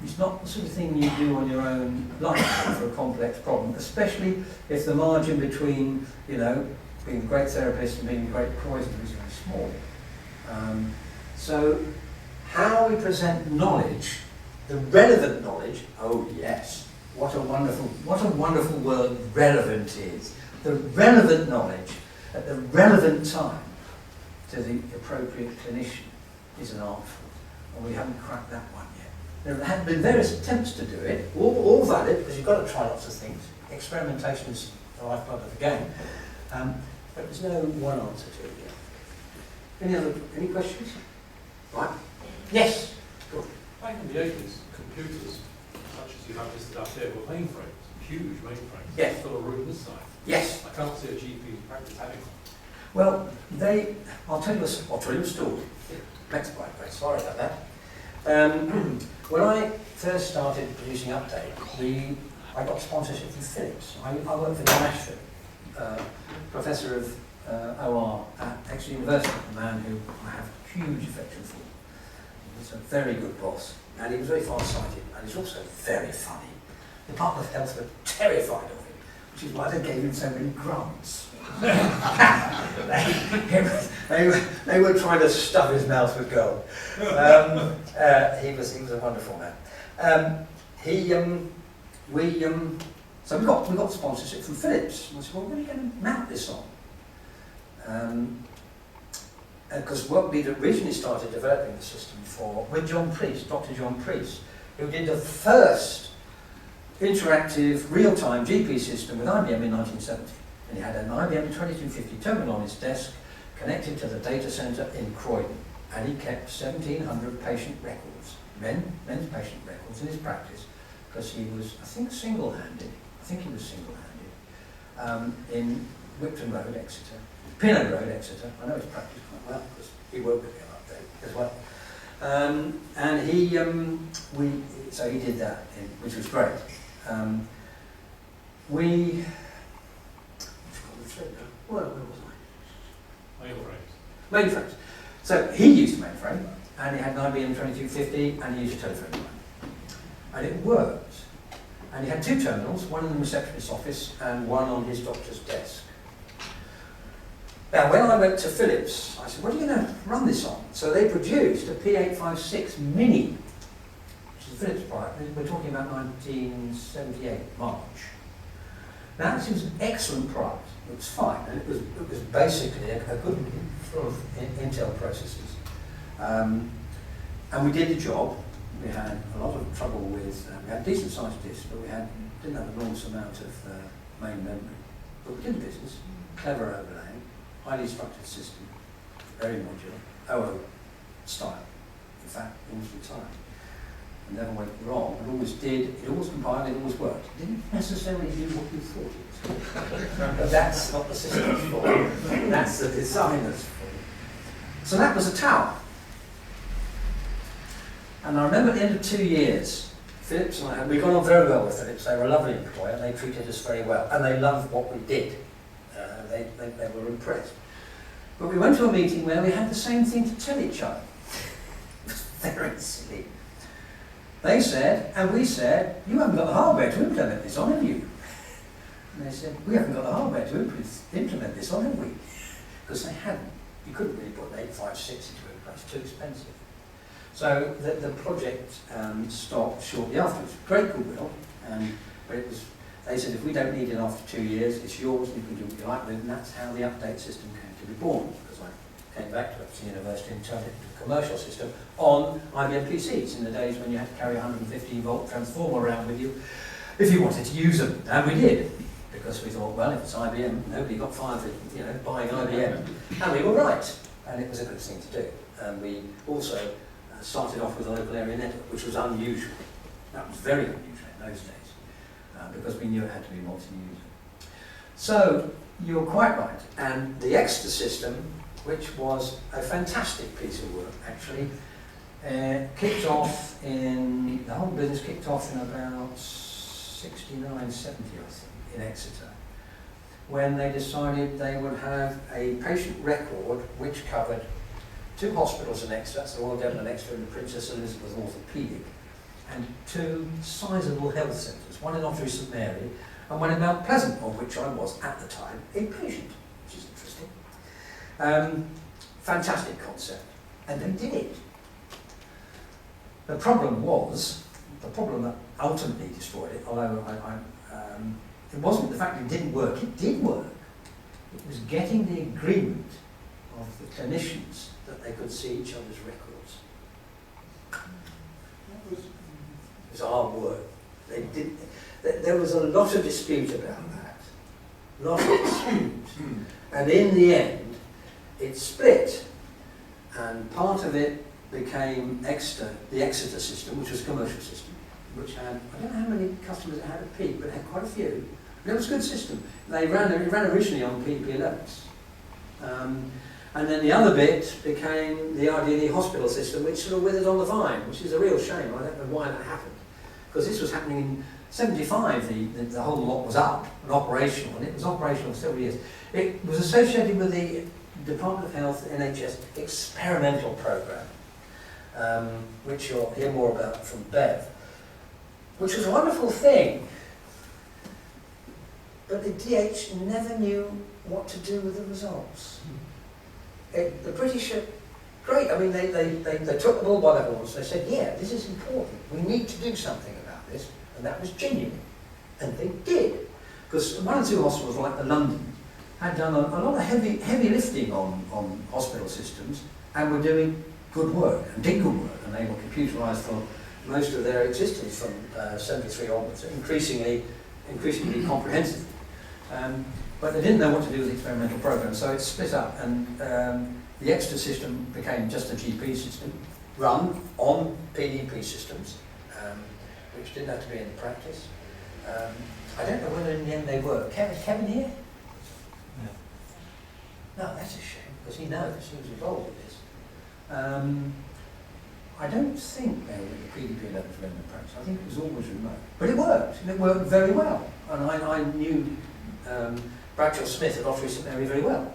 S3: It's not the sort of thing you do on your own life for a complex problem, especially if the margin between, being a great therapist and being a great poisoner is very small. So how we present knowledge, the relevant knowledge, oh yes, what a wonderful word relevant is. The relevant knowledge at the relevant time to the appropriate clinician is an art form, and we haven't cracked that one yet. There have been various attempts to do it, all valid, because you've got to try lots of things. Experimentation is the lifeblood of the game, but there's no one answer to it yet. Any questions? Right? Yes? Good.
S7: Back in the 80s, computers, such as you have listed up here, were mainframes, huge mainframes.
S3: Yes.
S7: Full of room this size.
S3: Yes.
S7: I can't see a GP in practice having one.
S3: Well, I'll tell you a story. Next slide, please. Sorry about that. When I first started producing Update, I got sponsorship from Philips. I worked for John Ashford, Professor of OR at Exeter University, a man who I have huge affection for. He was a very good boss, and he was very far-sighted, and he's also very funny. The Department of Health were terrified of him, which is why they gave him so many grants. they were trying to stuff his mouth with gold. He was a wonderful man. So we got sponsorship from Philips. And I said, well, what are you going to mount this on? Because what we'd originally started developing the system for with John Priest, Dr. John Priest, who did the first interactive real-time GP system with IBM in 1970. And he had an IBM 2250 terminal on his desk connected to the data centre in Croydon. And he kept 1,700 patient records, men's patient records in his practice, because he was, I think, single-handed. In Whipton Road, Exeter. Pinnock Road, Exeter. I know his practice quite well because he worked with him up there as well. And he did that, which was great. Where was I? Mainframes. So he used a mainframe, and he had an IBM 2250, and he used a telephone line. And it worked. And he had two terminals, one in the receptionist's office and one on his doctor's desk. Now, when I went to Philips, I said, what are you going to run this on? So they produced a P856 Mini, which is a Philips product. We're talking about 1978, March. Now, this was an excellent product. It was fine, and it was basically a good sort of Intel processors. And we did the job. We had a lot of trouble with, we had decent sized disks, but we didn't have an enormous amount of main memory. But we did the business, clever overlaying, highly structured system, very modular, OO style. In fact, always retired. And never went wrong. It always did, it always compiled, it always worked. It didn't necessarily do what you thought it was. But that's not the system's fault. That's the designer's fault. So that was a tower. And I remember at the end of 2 years, Philips and I, we got on very well with Philips. They were a lovely employer, and they treated us very well. And they loved what we did. They were impressed. But we went to a meeting where we had the same thing to tell each other. It was very silly. They said, and we said, you haven't got the hardware to implement this on, have you? And they said, we haven't got the hardware to implement this on, have we? Because they hadn't. You couldn't really put an 856 into it, it's too expensive. So the project stopped shortly afterwards. Great goodwill, but it was. They said if we don't need it after 2 years, it's yours. You can do what you like with it, and that's how the update system came to be born. Because I came back to Epsom University and turned it into a commercial system on IBM PCs in the days when you had to carry a 115-volt transformer around with you if you wanted to use them, and we did. Because we thought, well, if it's IBM, nobody got fired for buying IBM, and we were right, and it was a good thing to do. And we also started off with a local area network, which was unusual. That was very unusual in those days, because we knew it had to be multi-user. So, you're quite right. And the Exeter system, which was a fantastic piece of work, actually, kicked off the whole business kicked off in about 69, 70, I think, in Exeter, when they decided they would have a patient record which covered 2 hospitals in Exeter, so Royal Devon and Exeter and the Princess Elizabeth Orthopaedic, and 2 sizable health centres, one in Ottery St Mary and one in Mount Pleasant, of which I was at the time a patient, which is interesting. Fantastic concept, and they did it. The problem that ultimately destroyed it, although it wasn't the fact it didn't work, it did work. It was getting the agreement of the clinicians that they could see each other's records. It was hard work. There was a lot of dispute about that. And in the end, it split. And part of it became the Exeter system, which was a commercial system, which had, I don't know how many customers it had at peak, but it had quite a few. And it was a good system. It ran originally on PP11s. And then the other bit became the RD&E hospital system, which sort of withered on the vine, which is a real shame. I don't know why that happened. Because this was happening in 75, the whole lot was up and operational, and it was operational for several years. It was associated with the Department of Health NHS experimental programme, which you'll hear more about from Bev, which was a wonderful thing.
S8: but the DH never knew what to do with the results. The British are great. I mean, they took the bull by the horns. They said, yeah, this is important. We need to do something about this. And that was genuine. And they did. Because one or two hospitals, like the London, had done a lot of heavy lifting on hospital systems and were doing good work, and did good work. And they were computerised for most of their existence from 73 onwards, increasingly comprehensive. But they didn't know what to do with the experimental program, so it split up, and the extra system became just a GP system run on PDP systems, which didn't have to be in practice. I don't know whether in the end they were. Kevin here? No, that's a shame, because he knows, he was involved with this. I don't think they were at the PDP level for in practice. I think it was always remote. But it worked, and it worked very well. And I knew Bradshaw Smith at Ottery St Mary very well.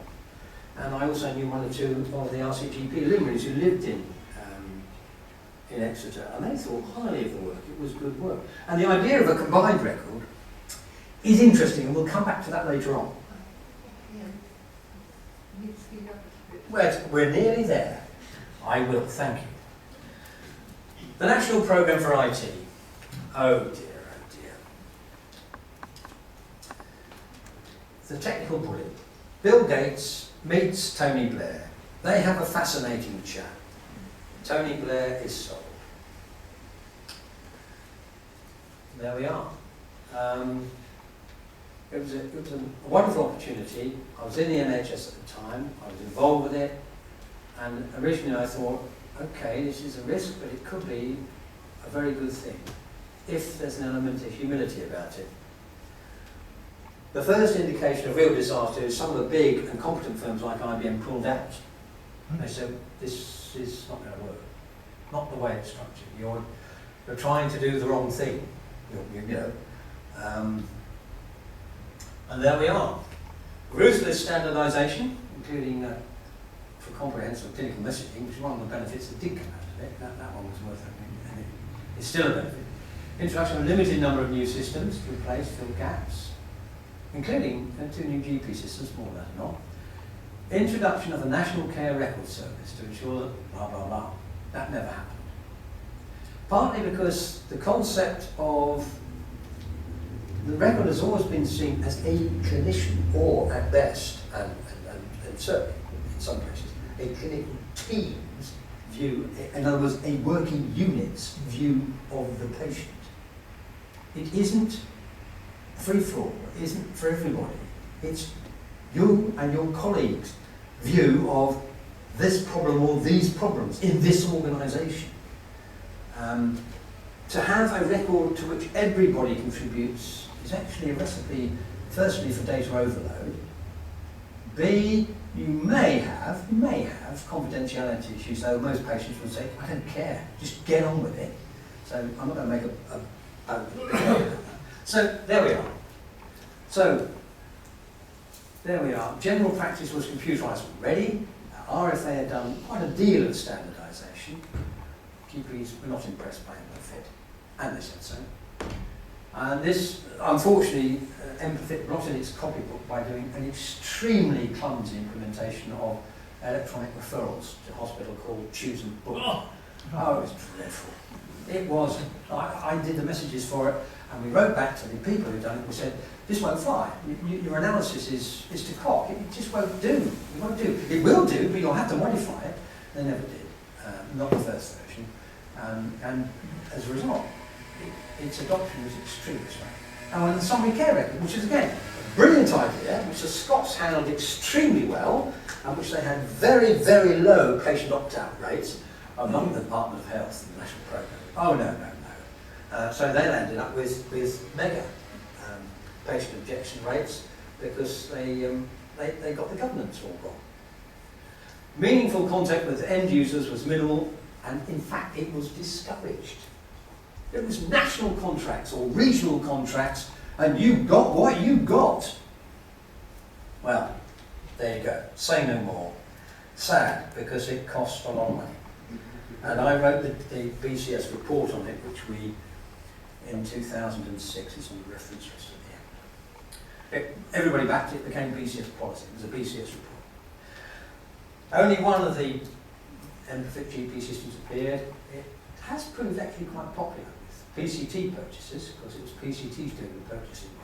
S8: And I also knew one or two of the RCGP luminaries who lived in Exeter, and they thought highly of the work. It was good work. And the idea of a combined record is interesting, and we'll come back to that later on. We're nearly there. I will, thank you. The National Programme for IT. Oh dear, oh dear. The technical bullet. Bill Gates meets Tony Blair. They have a fascinating chat. Tony Blair is sold. There we are. It was a wonderful opportunity. I was in the NHS at the time. I was involved with it. And originally I thought, okay, this is a risk, but it could be a very good thing if there's an element of humility about it. The first indication of real disaster is some of the big and competent firms like IBM pulled out. They said, this is not going to work. Not the way it's structured. You're trying to do the wrong thing. You know. And there we are. Ruthless standardisation, including for comprehensive clinical messaging, which is one of the benefits that did come out of it. That one was worth it, and it's still a benefit. Introduction of a limited number of new systems to replace, fill gaps, including 2 new GP systems, more than not. Introduction of a National Care Record Service to ensure that blah, blah, blah. That never happened. Partly because the concept of the record has always been seen as a clinician, or at best, and certainly in some places, a clinical team's view, in other words, a working unit's view of the patient. It isn't free-for-all, it isn't for everybody. It's you and your colleagues' view of this problem or these problems in this organisation. To have a record to which everybody contributes is actually a recipe, firstly, for data overload. B, you may have confidentiality issues, though most patients would say, I don't care, just get on with it. So I'm not going to make a So there we are. So there we are. General practice was computerised already. RFA had done quite a deal of standardisation. GPs were not impressed by EMPA-FIT, and they said so. And this, unfortunately, EMPA-FIT blotted its copybook by doing an extremely clumsy implementation of electronic referrals to hospital called Choose and Book. Oh, it was dreadful. It was. I did the messages for it, and we wrote back to the people who'd done it. We said, this won't fly. Your analysis is to cock. It just won't do. It won't do. It will do, but you'll have to modify it. They never did. Not the first version. And as a result, its adoption was extremely slow. And when the summary care record, which is again a brilliant idea, which the Scots handled extremely well, and which they had very, very low patient opt-out rates among the Department of Health and the National Programme. Oh no. So they ended up with mega patient objection rates because they got the governance all wrong. Meaningful contact with end users was minimal, and in fact it was discouraged. It was national contracts or regional contracts, and you got what you got. Well, there you go. Say no more. Sad, because it cost a lot of money. And I wrote the BCS report on it, which we, in 2006, is on the reference list at the end. everybody backed it, it became BCS policy. It was a BCS report. Only one of the EMPA-fit GP systems appeared. It has proved actually quite popular with PCT purchases, because it was PCTs doing the purchasing by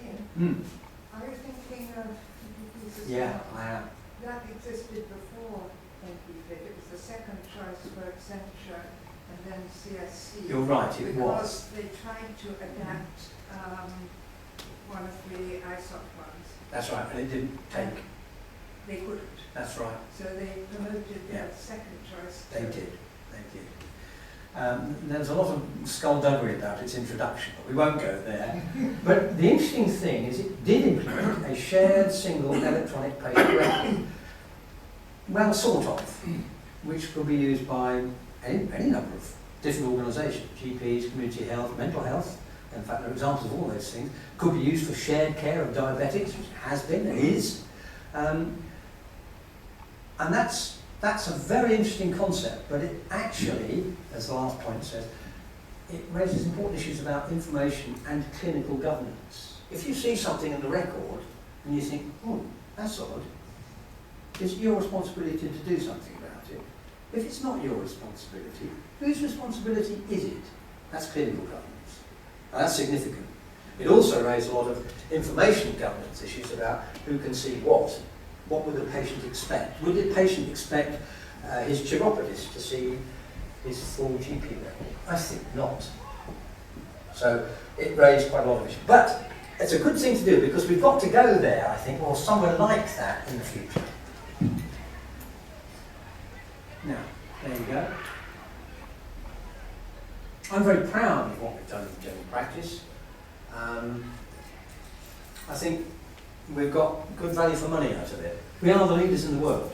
S2: Ian,
S8: now.
S2: are you thinking of NPPs as
S8: Yeah,
S2: well?
S8: I am.
S2: That existed before NPP. It was the second choice for Accenture and then CSC.
S8: You're right, it was.
S2: Because they tried to adapt one of the ISOP ones.
S8: That's right, and it didn't take.
S2: They couldn't.
S8: That's right.
S2: So they promoted
S8: Yeah.
S2: their second choice.
S8: They did. There's a lot of skullduggery about its introduction, but we won't go there. But the interesting thing is it did implement a shared single electronic patient record. Well, sort of, which could be used by any number of different organisations, GPs, community health, mental health. In fact, there are examples of all those things. Could be used for shared care of diabetics, which has been and is. And that's a very interesting concept, but it actually, as the last point says, it raises important issues about information and clinical governance. If you see something in the record and you think, oh, that's odd, it's your responsibility to do something about it. If it's not your responsibility, whose responsibility is it? That's clinical governance. And that's significant. It also raised a lot of information governance issues about who can see what. What would the patient expect? Would the patient expect his chiropodist to see his full GP record? I think not. So it raised quite a lot of issues. But it's a good thing to do because we've got to go there, I think, or somewhere like that in the future. Now, there you go. I'm very proud of what we've done in general practice. I think we've got good value for money out of it. We are the leaders in the world.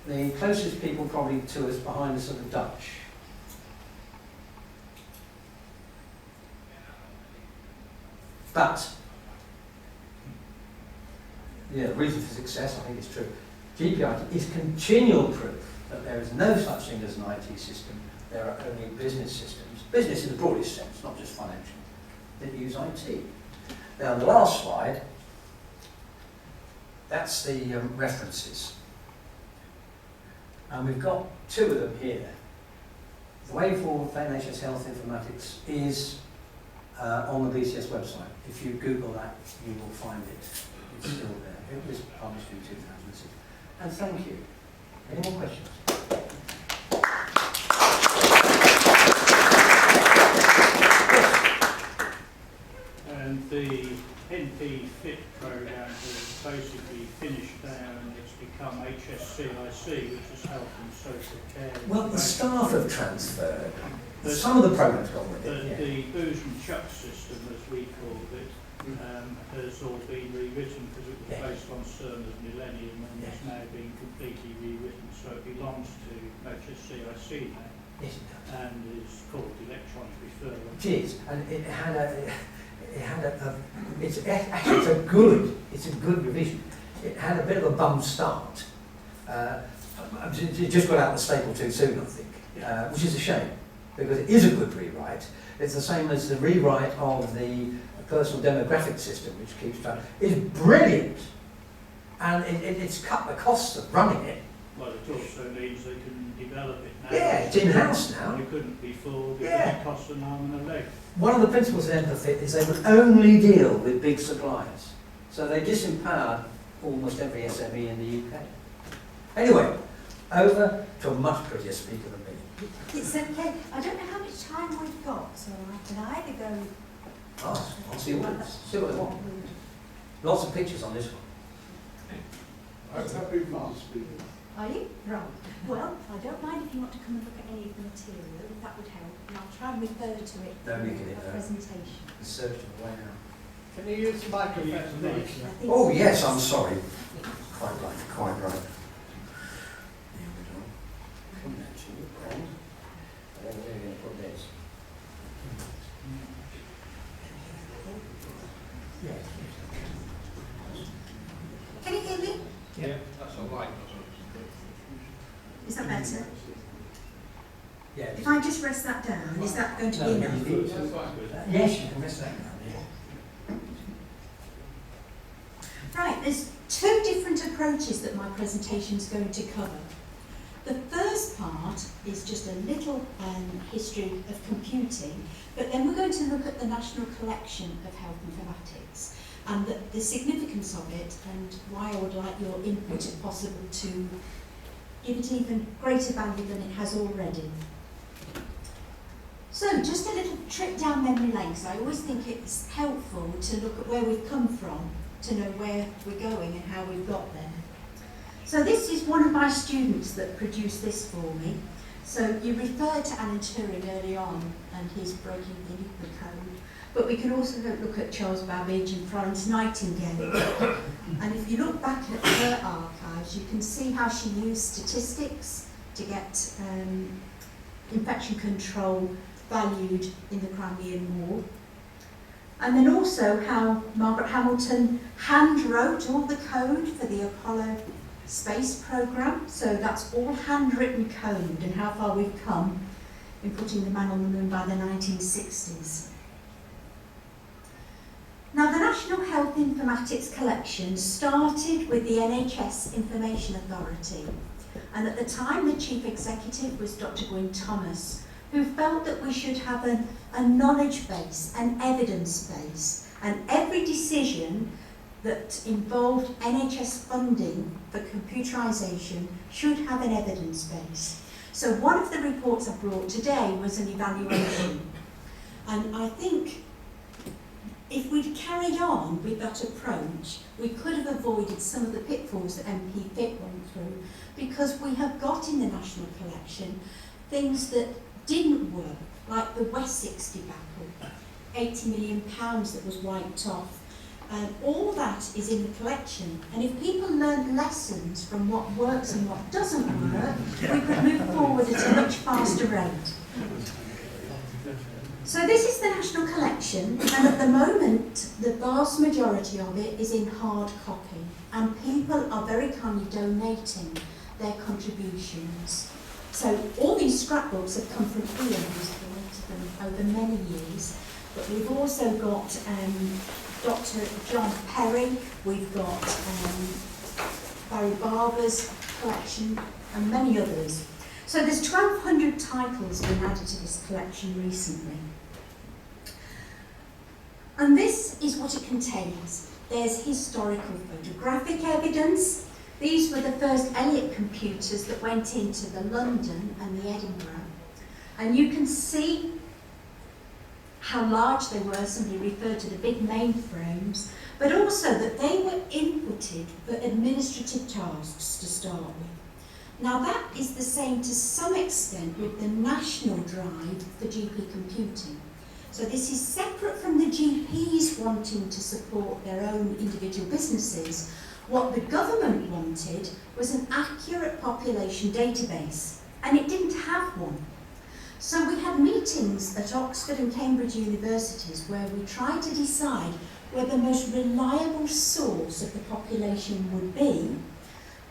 S8: The closest people probably to us behind us are the Dutch. But, yeah, the reason for success, I think it's true. GPIT is continual proof that there is no such thing as an IT system. There are only business systems, business in the broadest sense, not just financial, that use IT. Now, on the last slide, that's the references. And we've got two of them here. The way forward for NHS Health Informatics is on the BCS website. If you Google that, you will find it. It's still there. It was published in 2006. And thank you. Any more questions?
S9: And the NP-FIT program has basically finished there and it's become HSCIC, which is Health and Social Care.
S8: Well, the staff have transferred. Some of the programs got with it. Yeah.
S9: The booze and chuck system, as we called it, has all been rewritten because it was based on Cerner's Millennium and it's now been completely rewritten, so it belongs to HSCIC now.
S8: Yes, it does.
S9: And is called electronic referral.
S8: It is, and it's a good revision. It had a bit of a bum start. It just got out the staple too soon, I think, which is a shame, because it is a good rewrite. It's the same as the rewrite of the personal demographic system, which keeps track. It's brilliant, and it's cut the costs of running it.
S9: Well, it also means they can develop it now.
S8: Yeah, it's in-house now.
S9: They couldn't before because
S8: Yeah.
S9: it costs an arm and a leg.
S8: One of the principles of EMPA-FIT is they would only deal with big suppliers. So they disempowered almost every SME in the UK. Anyway, over to a much prettier speaker than me.
S10: It's okay. I don't know how much time we've got, so I can either go...
S8: I'll see what they want. Lots of pictures on this one.
S6: I'm happy for you to speak.
S10: Are you? Right. Well, I don't mind if you want to come and look at any of the material, if that would help, and I'll try and refer to it
S8: No, we
S10: in
S8: can,
S10: a presentation.
S8: Search of the way now.
S4: Can you use the microphone, please?
S10: I think
S8: Oh yes, I'm sorry. Quite right, quite right. Here we go. Come down to the ground. And then we're going to put this. Yeah.
S10: Can you hear me?
S5: Yeah, that's all right.
S10: Is that better?
S8: Yeah.
S10: If I just rest that down, is that going to be enough?
S8: Yes, you can rest that down, yeah.
S10: Right, there's two different approaches that my presentation is going to cover. The first part is just a little history of computing, but then we're going to look at the National Collection of Health Informatics and the significance of it and why I would like your input, if possible, to give it even greater value than it has already. So, just a little trip down memory lane, because I always think it's helpful to look at where we've come from, to know where we're going and how we've got there. So this is one of my students that produced this for me. So you referred to Alan Turing early on and his breaking the code, but we can also look at Charles Babbage and Florence Nightingale. And if you look back at her archives, you can see how she used statistics to get infection control valued in the Crimean War. And then also how Margaret Hamilton hand-wrote all the code for the Apollo space program. So that's all handwritten code, and how far we've come in putting the man on the moon by the 1960s. Now, the National Health Informatics Collection started with the NHS Information Authority, and at the time the chief executive was Dr. Gwyn Thomas, who felt that we should have a knowledge base, an evidence base, and every decision that involved NHS funding for computerisation should have an evidence base. So one of the reports I brought today was an evaluation. And I think if we'd carried on with that approach, we could have avoided some of the pitfalls that MP Fit went through, because we have got in the National Collection things that didn't work, like the Wessex debacle, £80 million that was wiped off. All that is in the collection, and if people learn lessons from what works and what doesn't work, we could move forward at a much faster rate. So this is the National Collection, and at the moment the vast majority of it is in hard copy, and people are very kindly donating their contributions. So all these scrapbooks have come from Ian, who's collected them over many years, but we've also got Dr. John Perry, we've got Barry Barber's collection, and many others. So there's 1,200 titles been added to this collection recently. And this is what it contains. There's historical photographic evidence. These were the first Elliott computers that went into the London and the Edinburgh. And you can see how large they were. Somebody referred to the big mainframes, but also that they were inputted for administrative tasks to start with. Now that is the same to some extent with the national drive for GP computing. So this is separate from the GPs wanting to support their own individual businesses. What the government wanted was an accurate population database, and it didn't have one. So we had meetings at Oxford and Cambridge universities where we tried to decide where the most reliable source of the population would be,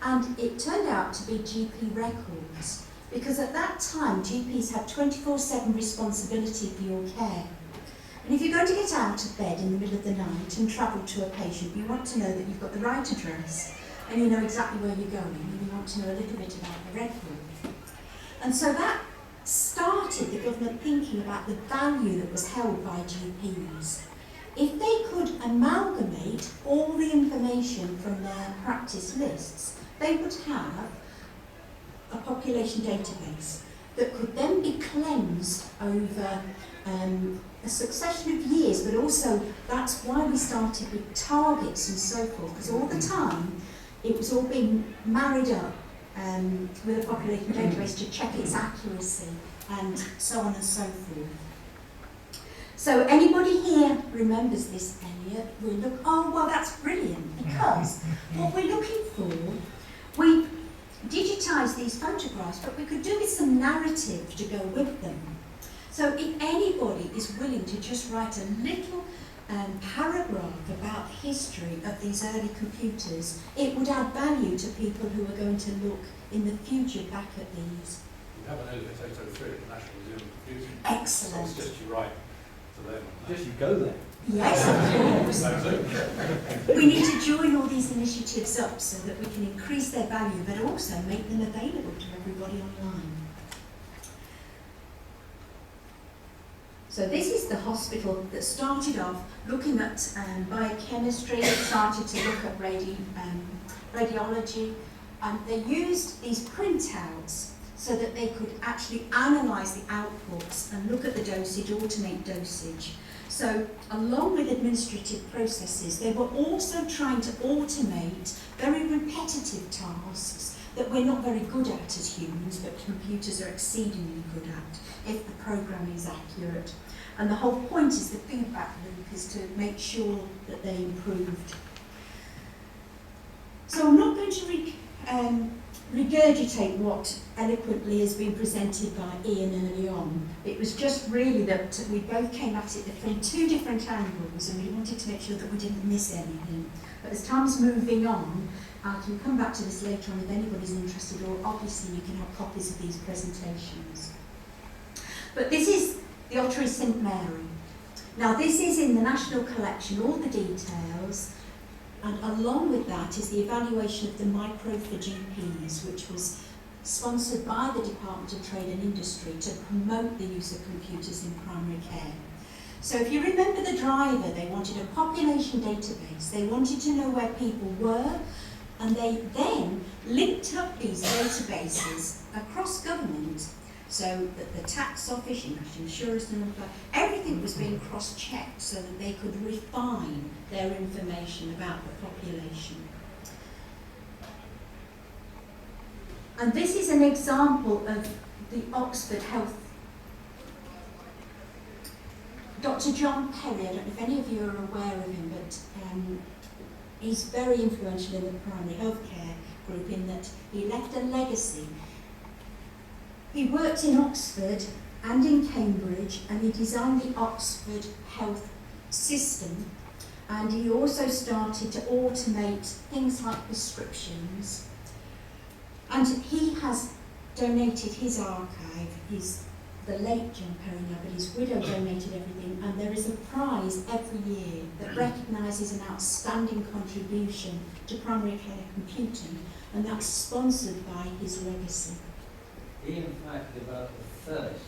S10: and it turned out to be GP records, because at that time GPs had 24/7 responsibility for your care. And if you're going to get out of bed in the middle of the night and travel to a patient, you want to know that you've got the right address and you know exactly where you're going, and you want to know a little bit about the record. And so that started the government thinking about the value that was held by GPs. If they could amalgamate all the information from their practice lists, they would have a population database that could then be cleansed over a succession of years, but also that's why we started with targets and so forth, because all the time it was all being married up with a population database to check its accuracy and so on and so forth. So anybody here remembers this, Elliot? We look, oh well, that's brilliant, because what we're looking for, we digitise these photographs, but we could do with some narrative to go with them. So if anybody is willing to just write a little paragraph about the history of these early computers, it would add value to people who are going to look in the future back at these.
S7: We have an early potato tree at the National Museum of Computing.
S10: Excellent.
S7: So it's just you write to them.
S8: Just you go there.
S10: Yes, of course. we need to join all these initiatives up so that we can increase their value, but also make them available to everybody online. So this is the hospital that started off looking at biochemistry, it started to look at radiology, and they used these printouts so that they could actually analyse the outputs and look at the dosage, automate dosage. So along with administrative processes, they were also trying to automate very repetitive tasks that we're not very good at as humans, but computers are exceedingly good at if the program is accurate. And the whole point is the feedback loop is to make sure that they improved. So I'm not going to regurgitate what eloquently has been presented by Ian early on. It was just really that we both came at it from two different angles, and we wanted to make sure that we didn't miss anything. But as time's moving on, I can come back to this later on if anybody's interested, or obviously you can have copies of these presentations. But this is the Ottery St Mary. Now this is in the National Collection, all the details, and along with that is the evaluation of the micro for GPs, which was sponsored by the Department of Trade and Industry to promote the use of computers in primary care. So if you remember the driver, they wanted a population database, they wanted to know where people were, and they then linked up these databases across government so that the tax office, national insurance number, everything was being cross-checked so that they could refine their information about the population. And this is an example of the Oxford Health. Dr. John Perry, I don't know if any of you are aware of him, but he's very influential in the primary healthcare group in that he left a legacy. He worked in Oxford and in Cambridge, and he designed the Oxford Health System, and he also started to automate things like prescriptions. And he has donated his archive, the late John Perry now, but his widow donated everything, and there is a prize every year that recognises an outstanding contribution to primary care computing, and that's sponsored by his legacy.
S8: He in fact developed the first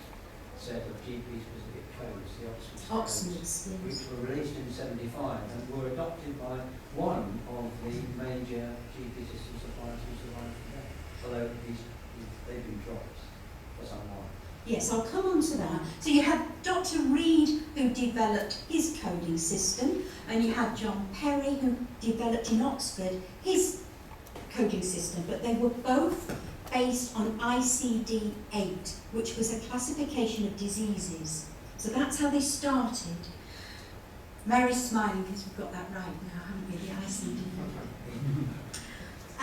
S8: set of GP-specific codes, the
S10: Oxmids,
S8: which
S10: yes.
S8: were released in '75 and were adopted by one of the major GP system suppliers who survived today, although they've been dropped for some while.
S10: Yes, I'll come on to that. So you had Dr. Reed, who developed his coding system, and you had John Perry, who developed in Oxford his coding system, but they were both based on ICD-8, which was a classification of diseases. So that's how they started. Mary's smiling because we've got that right now, haven't we, the ICD?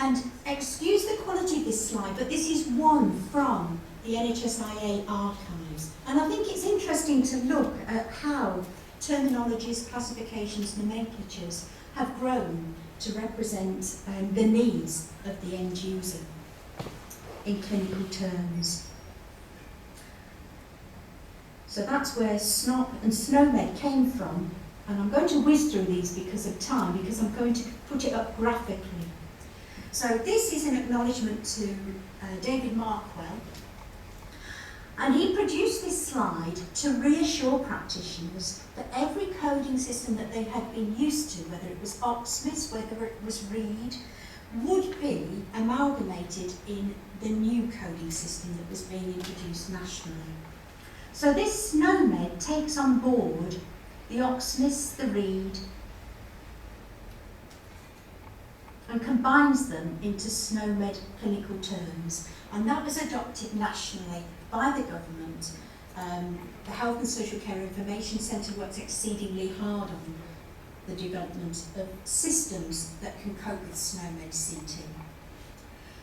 S10: And excuse the quality of this slide, but this is one from the NHSIA archives. And I think it's interesting to look at how terminologies, classifications, nomenclatures have grown to represent the needs of the end user in clinical terms. So that's where SNOP and SNOMED came from, and I'm going to whiz through these because of time, because I'm going to put it up graphically. So this is an acknowledgement to David Markwell, and he produced this slide to reassure practitioners that every coding system that they had been used to, whether it was Oxmis, whether it was Reed, would be amalgamated in the new coding system that was being introduced nationally. So this SNOMED takes on board the Oxmis, the Reed, and combines them into SNOMED clinical terms. And that was adopted nationally by the government. The Health and Social Care Information Centre works exceedingly hard on the development of systems that can cope with SNOMED CT.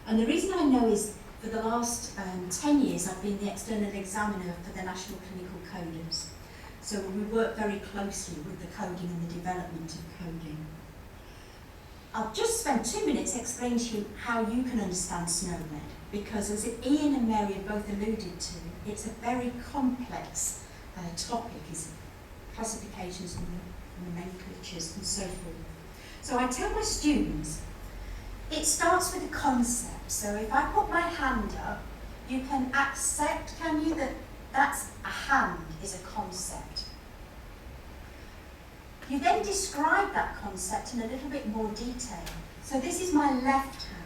S10: And the reason I know is for the last 10 years I've been the external examiner for the National Clinical Coders. So we work very closely with the coding and the development of coding. I'll just spend 2 minutes explaining to you how you can understand SNOMED, because as Ian and Mary have both alluded to, it's a very complex topic, is classifications and nomenclatures and so forth. So I tell my students, it starts with a concept. So if I put my hand up, you can accept, can you, that that's a hand is a concept. You then describe that concept in a little bit more detail. So this is my left hand.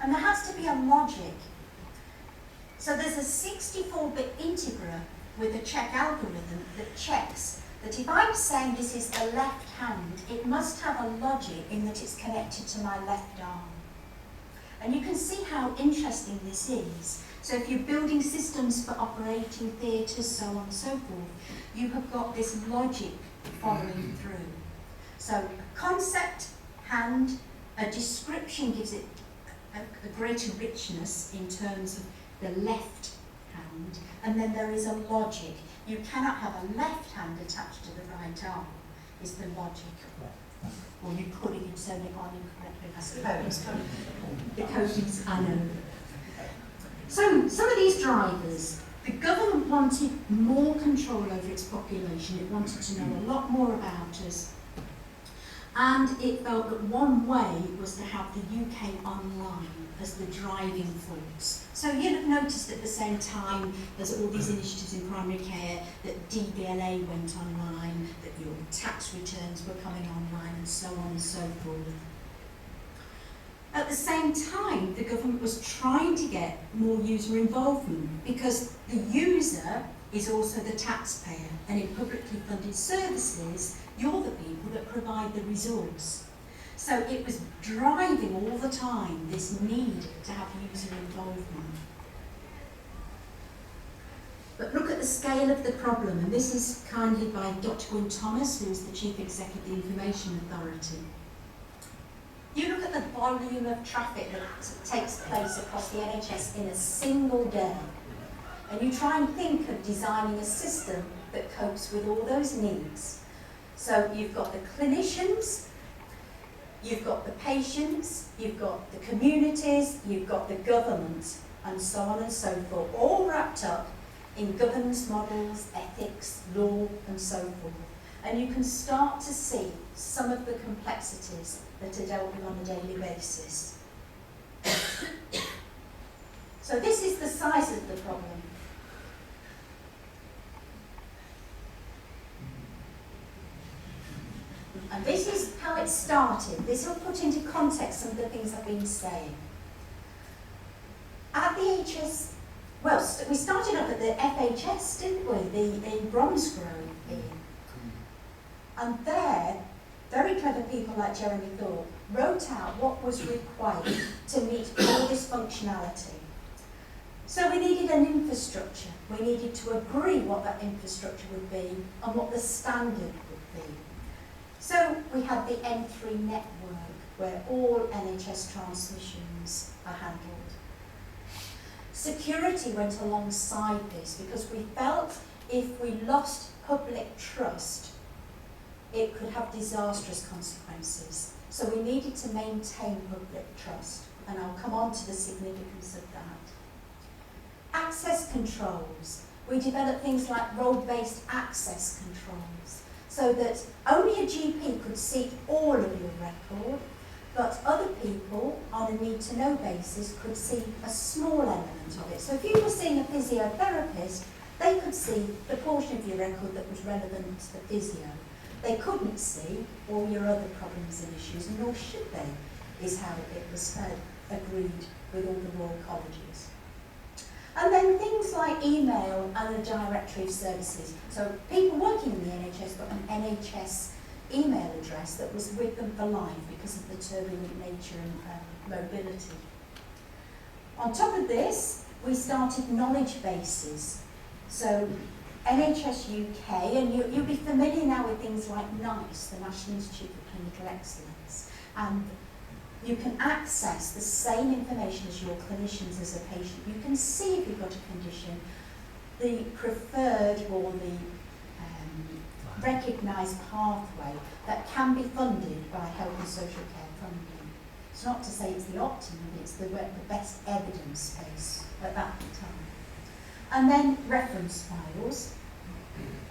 S10: And there has to be a logic. So there's a 64-bit integer with a check algorithm that checks that if I'm saying this is the left hand, it must have a logic in that it's connected to my left arm. And you can see how interesting this is. So if you're building systems for operating theatres, so on and so forth, you have got this logic following through. So concept, hand, a description gives it a greater richness in terms of the left hand, and then there is a logic. You cannot have a left hand attached to the right arm, is the logic. Or you put it in certainly on incorrectly, I suppose. The codings, I know. So, some of these drivers, the government wanted more control over its population. It wanted to know a lot more about us. And it felt that one way was to have the UK online as the driving force. So you'll have noticed at the same time there's all these initiatives in primary care that DVLA went online, that your tax returns were coming online, and so on and so forth. At the same time, the government was trying to get more user involvement because the user is also the taxpayer, and in publicly funded services, you're the people that provide the resource. So it was driving all the time this need to have user involvement. But look at the scale of the problem, and this is kindly by Dr. Gwyn Thomas, who is the Chief Executive of the Information Authority. You look at the volume of traffic that takes place across the NHS in a single day, and you try and think of designing a system that copes with all those needs. So you've got the clinicians, you've got the patients, you've got the communities, you've got the government, and so on and so forth, all wrapped up in governance models, ethics, law, and so forth. And you can start to see some of the complexities that are dealt with on a daily basis. So this is the size of the problem. And this is how it started. This will put into context some of the things I've been saying. At the HS, well, we started off at the FHS, didn't we? In Bromsgrove. And there, very clever people like Jeremy Thorpe wrote out what was required to meet all this functionality. So we needed an infrastructure. We needed to agree what that infrastructure would be and what the standard would be. So we had the N3 network, where all NHS transmissions are handled. Security went alongside this because we felt if we lost public trust, it could have disastrous consequences. So we needed to maintain public trust, and I'll come on to the significance of that. Access controls. We developed things like role-based access controls, so that only a GP could see all of your record, but other people, on a need-to-know basis, could see a small element of it. So if you were seeing a physiotherapist, they could see the portion of your record that was relevant to the physio. They couldn't see all your other problems and issues, and nor should they, is how it was agreed with all the Royal Colleges. And then things like email and a directory of services. So people working in the NHS got an NHS email address that was with them for life because of the turbulent nature and mobility. On top of this, we started knowledge bases. So NHS UK, and you'll be familiar now with things like NICE, the National Institute for Clinical Excellence, and you can access the same information as your clinicians as a patient. You can see if you've got a condition, the preferred or the recognised pathway that can be funded by health and social care funding. It's not to say it's the optimum, it's the best evidence base at that time. And then reference files.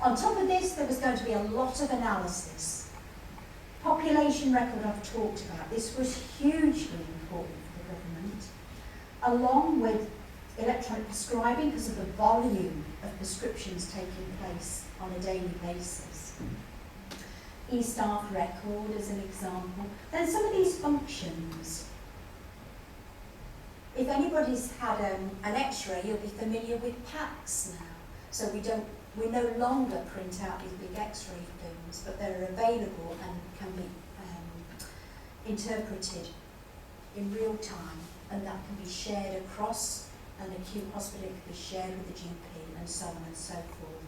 S10: On top of this, there was going to be a lot of analysis. Population patient record I've talked about. This was hugely important for the government, along with electronic prescribing because of the volume of prescriptions taking place on a daily basis. E-staff record as an example. Then some of these functions. If anybody's had an x-ray, you'll be familiar with PACS now. So we no longer print out these big x-ray films, but they're available and can be interpreted in real time, and that can be shared across an acute hospital, it can be shared with the GP, and so on and so forth.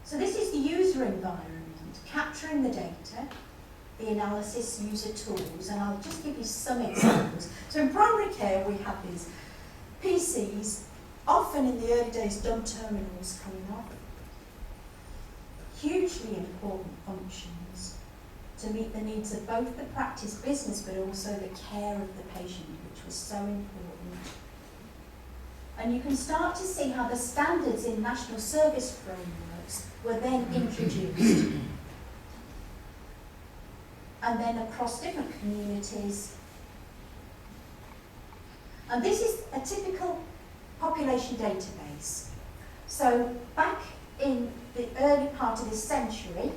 S10: So this is the user environment, capturing the data, the analysis user tools, and I'll just give you some examples. So in primary care we have these PCs, often in the early days dumb terminals coming off. Hugely important functions to meet the needs of both the practice business but also the care of the patient, which was so important. And you can start to see how the standards in national service frameworks were then introduced. And then across different communities. And this is a typical population database. So back in the early part of this century,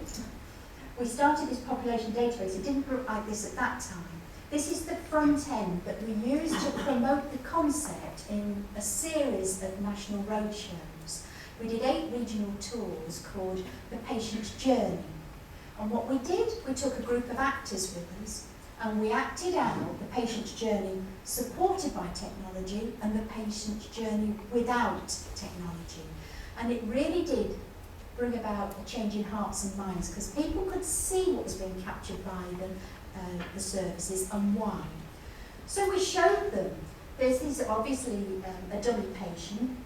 S10: we started this population database. It didn't look like this at that time. This is the front end that we used to promote the concept in a series of national roadshows. We did 8 regional tours called The Patient's Journey. And what we did, we took a group of actors with us and we acted out the patient's journey supported by technology and the patient's journey without technology. And it really did bring about a change in hearts and minds because people could see what was being captured by the services and why. So we showed them, this is obviously a dummy patient,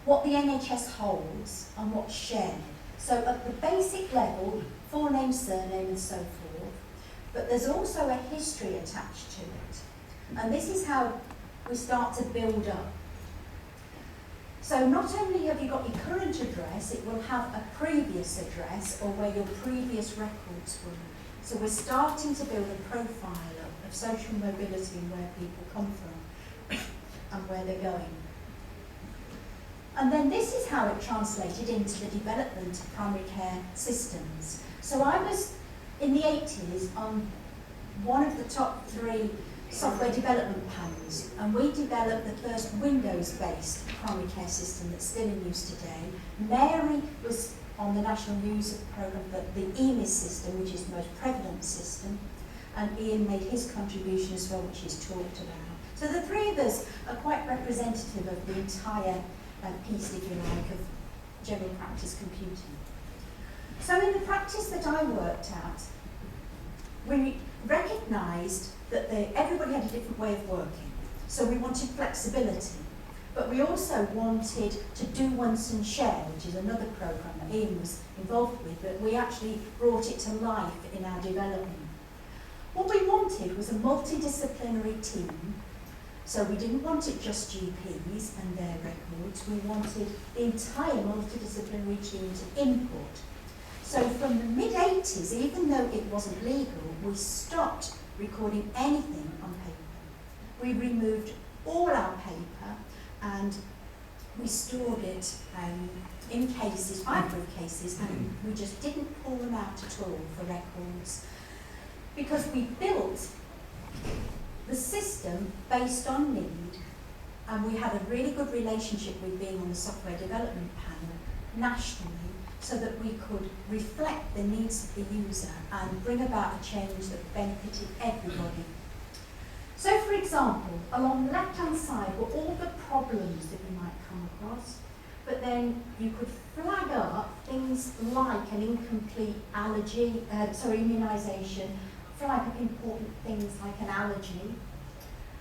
S10: what the NHS holds and what's shared. So at the basic level, full name, surname and so forth, but there's also a history attached to it. And this is how we start to build up. So not only have you got your current address, it will have a previous address or where your previous records were. So we're starting to build a profile of social mobility and where people come from and where they're going. And then this is how it translated into the development of primary care systems. So I was, in the 80s, on one of the top 3 software development panels, and we developed the first Windows-based primary care system that's still in use today. Mary was on the National User Programme for the EMIS system, which is the most prevalent system, and Ian made his contribution as well, which he's talked about. So the 3 of us are quite representative of the entire piece, if you like, of general practice computing. So in the practice that I worked at, we recognised that everybody had a different way of working. So we wanted flexibility, but we also wanted to do once and share, which is another programme that Ian was involved with, but we actually brought it to life in our development. What we wanted was a multidisciplinary team. So we didn't want it just GPs and their records, we wanted the entire multidisciplinary team to input. So from the mid-80s, even though it wasn't legal, we stopped recording anything on paper. We removed all our paper and we stored it in cases, fireproof cases, and we just didn't pull them out at all for records because we built the system based on need, and we had a really good relationship with being on the software development panel nationally so that we could reflect the needs of the user and bring about a change that benefited everybody. So for example, along the left-hand side were all the problems that you might come across, but then you could flag up things like an incomplete immunisation, flag up important things like an allergy,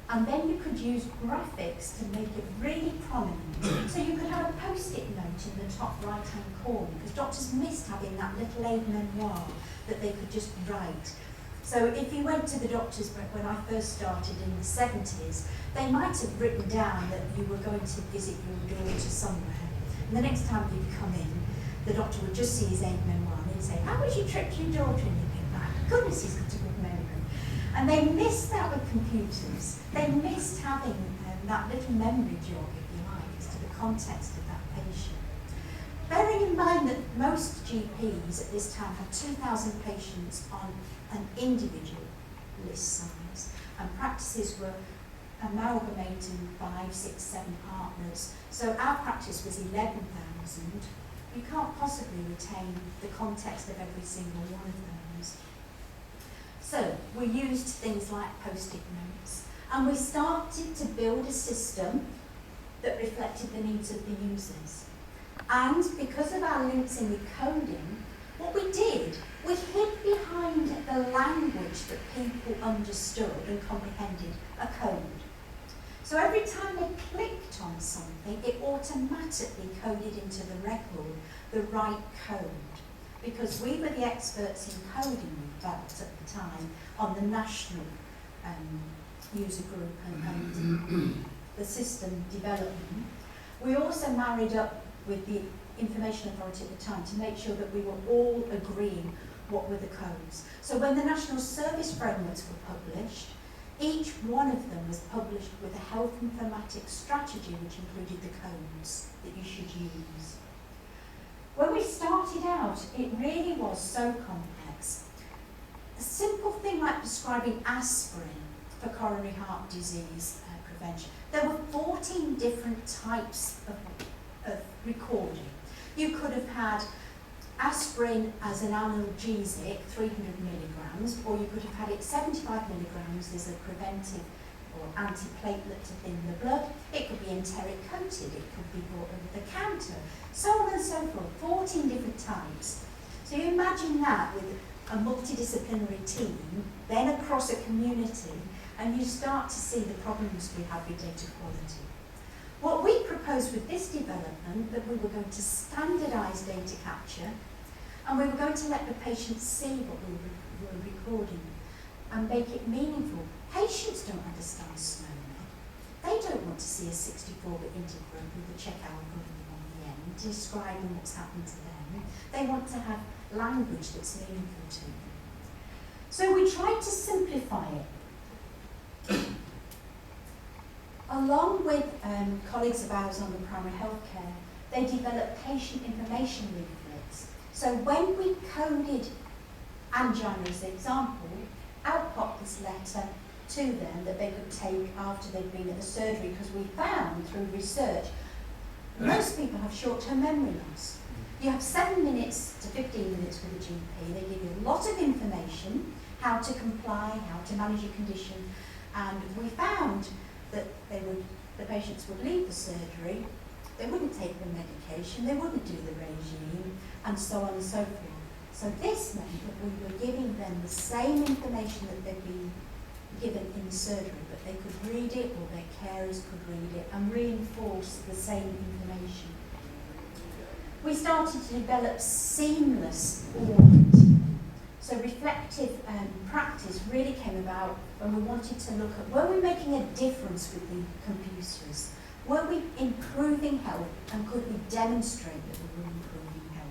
S10: and then you could use graphics to make it really prominent. So you could have a post-it note in the top right-hand corner, because doctors missed having that little aide-memoire that they could just write. So if you went to the doctors when I first started in the 70s, they might have written down that you were going to visit your daughter somewhere, and the next time you'd come in, the doctor would just see his aide-memoire, and and say, how was your trip to your daughter? And you think, my goodness, he's got a good memory. And they missed that with computers. They missed having that little memory jog, if you like, as to the context of that patient. Bearing in mind that most GPs at this time had 2,000 patients on an individual list size, and practices were amalgamating 5, 6, 7 partners. So our practice was 11,000. You can't possibly retain the context of every single one of those. So we used things like post-it notes, and we started to build a system that reflected the needs of the users. And because of our links in the coding, what we did, we hid behind the language that people understood and comprehended, a code. So every time they clicked on something, it automatically coded into the record the right code, because we were the experts in coding, we felt at the time, on the national user group and the system development. We also married up with the Information Authority at the time to make sure that we were all agreeing what were the codes. So when the National Service Frameworks were published, each one of them was published with a health informatics strategy which included the codes that you should use. When we started out, it really was so complex. A simple thing like prescribing aspirin for coronary heart disease prevention. There were 14 different types of recording. You could have had aspirin as an analgesic, 300 milligrams, or you could have had it 75 milligrams as a preventive or antiplatelet to thin the blood. It could be enteric coated, it could be bought over the counter, so on and so forth, 14 different types. So you imagine that with a multidisciplinary team, then across a community, and you start to see the problems we have with data quality. What we proposed with this development, that we were going to standardise data capture, and we were going to let the patients see what we were recording and make it meaningful. Patients don't understand SNOMED. They don't want to see a 64-bit integral with a check algorithm on the end describing what's happened to them. They want to have language that's meaningful to them. So we tried to simplify it. Along with colleagues of ours on the primary healthcare, they developed patient information leaflets. So when we coded angina as an example, out popped this letter to them that they could take after they'd been at the surgery, because we found through research, most people have short-term memory loss. You have 7 minutes to 15 minutes with a GP. They give you a lot of information, how to comply, how to manage your condition, and we found that the patients would leave the surgery, they wouldn't take the medication, they wouldn't do the regime, and so on and so forth. So this meant that we were giving them the same information that they'd been given in surgery, but they could read it, or their carers could read it, and reinforce the same information. We started to develop seamless audit. So reflective practice really came about when we wanted to look at, were we making a difference with the computers? Were we improving health, and could we demonstrate that we were improving health?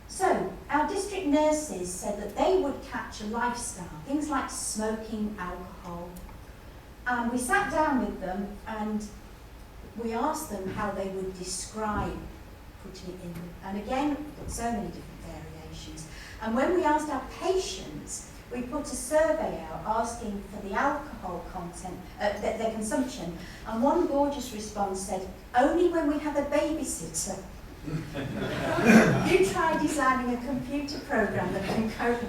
S10: So our district nurses said that they would capture lifestyle, things like smoking, alcohol. And we sat down with them and we asked them how they would describe putting it in. And again, so many different variations. And when we asked our patients, we put a survey out asking for the alcohol content, their consumption, and one gorgeous response said, only when we have a babysitter. You try designing a computer program that can cope.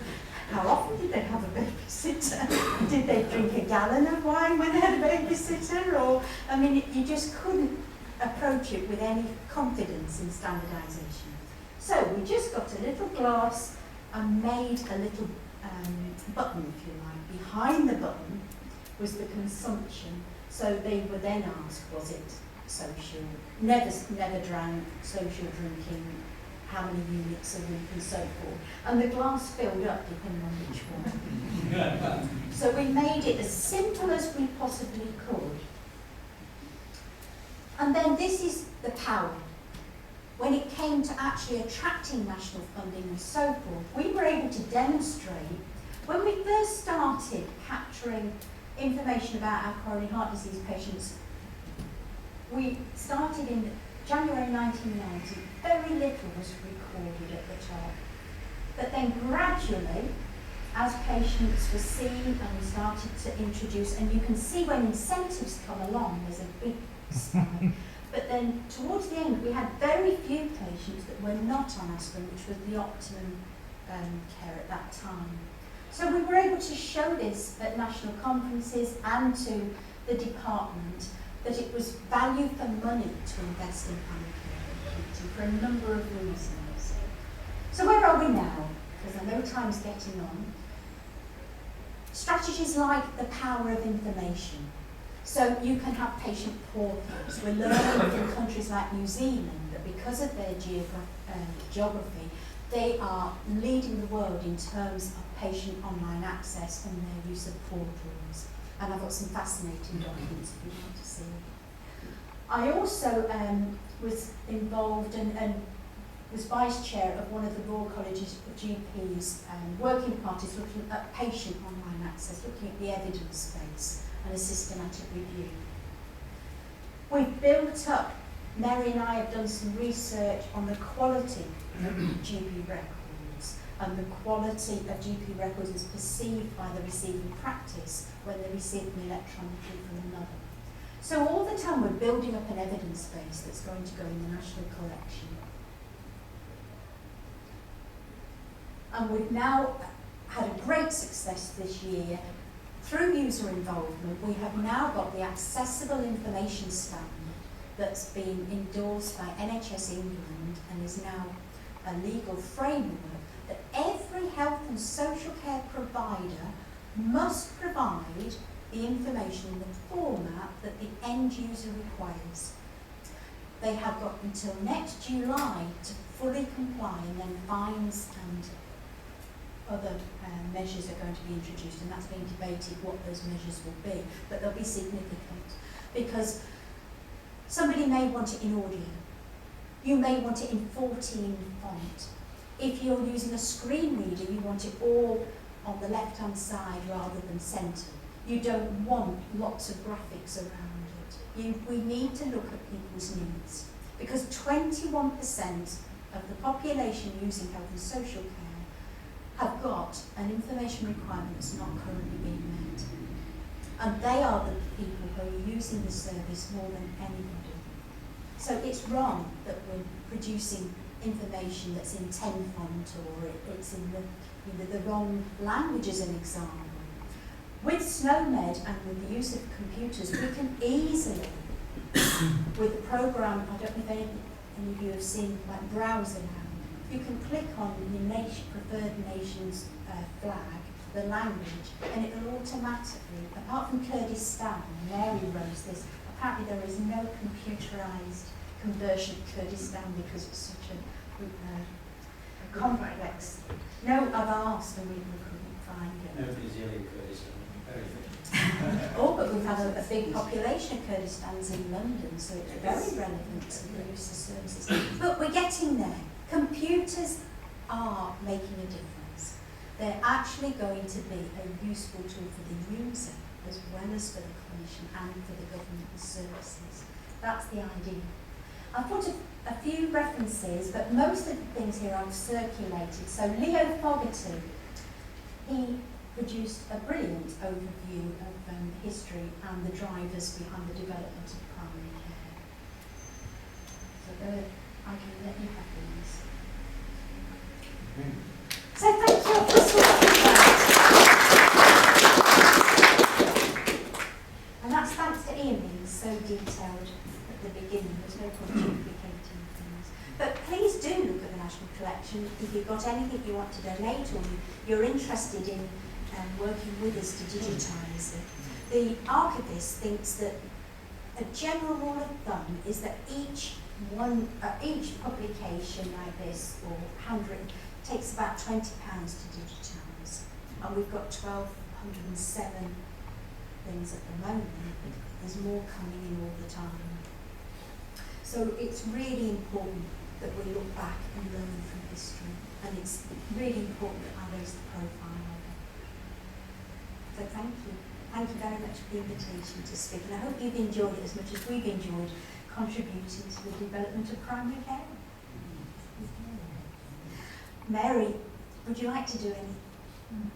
S10: How often did they have a babysitter? Did they drink a gallon of wine when they had a babysitter? Or, I mean, you just couldn't approach it with any confidence in standardisation. So we just got a little glass and made a little button, if you like. Behind the button was the consumption. So they were then asked, was it social, never drank, social drinking, how many units a week and so forth. And the glass filled up depending on which one. So we made it as simple as we possibly could. And then this is the power. when it came to actually attracting national funding and so forth, we were able to demonstrate, when we first started capturing information about our coronary heart disease patients, we started in January 1990, very little was recorded at the top. But then gradually, as patients were seen and we started to introduce, and you can see when incentives come along, there's a big spike. But then towards the end, we had very few patients that were not on aspirin, which was the optimum care at that time. So we were able to show this at national conferences and to the department that it was value for money to invest in primary care for a number of reasons. So where are we now? Because I know time's getting on. Strategies like the power of information. So you can have patient portals. We're learning from countries like New Zealand that because of their geography, they are leading the world in terms of patient online access and their use of portals. And I've got some fascinating documents if you want to see. I also was involved and was vice chair of one of the Royal College's GPs working parties looking at patient online access, looking at the evidence base and a systematic review. We've built up, Mary and I have done some research on the quality of GP records and the quality of GP records is perceived by the receiving practice when they receive them electronically from another. So all the time we're building up an evidence base that's going to go in the national collection. And we've now had a great success this year. Through user involvement, we have now got the accessible information standard that's been endorsed by NHS England and is now a legal framework that every health and social care provider must provide the information in the format that the end user requires. They have got until next July to fully comply, and then fines and other measures are going to be introduced, and that's being debated what those measures will be, but they'll be significant because somebody may want it in audio, you may want it in 14 font. If you're using a screen reader, you want it all on the left hand side rather than centre. You don't want lots of graphics around it. We need to look at people's needs because 21% of the population using health and social care have got an information requirement that's not currently being met. And they are the people who are using the service more than anybody. So it's wrong that we're producing information that's in 10 font or it's in the wrong language as an example. With SNOMED and with the use of computers, we can easily, with the program, I don't know if any of you have seen like Browser Land, you can click on the preferred nation's flag, the language, and it will automatically, apart from Kurdistan, Mary rose this, apparently there is no computerised conversion of Kurdistan because it's such a complex. No, I've asked and we couldn't find it.
S3: Nobody's yelling Kurdistan.
S10: Oh, but we've had a big population of Kurdistans in London, so it's very relevant to the use of services. But we're getting there. Computers are making a difference. They're actually going to be a useful tool for the user as well as for the clinician and for the government services. That's the idea. I've put a few references, but most of the things here I've circulated. So Leo Fogarty, he produced a brilliant overview of history and the drivers behind the development of primary care. So I can let you have these. So thank you for and that's thanks to Ian being so detailed at the beginning. There's no point duplicating things. But please do look at the National Collection if you've got anything you want to donate or you're interested in working with us to digitise it. The archivist thinks that a general rule of thumb is that each publication like this or handwritten takes about £20 to digitise, and we've got 1,207 things at the moment. There's more coming in all the time. So it's really important that we look back and learn from history. And it's really important that I raise the profile of it. So thank you. Thank you very much for the invitation to speak. And I hope you've enjoyed it as much as we've enjoyed contributing to the development of primary care. Mary, would you like to do anything?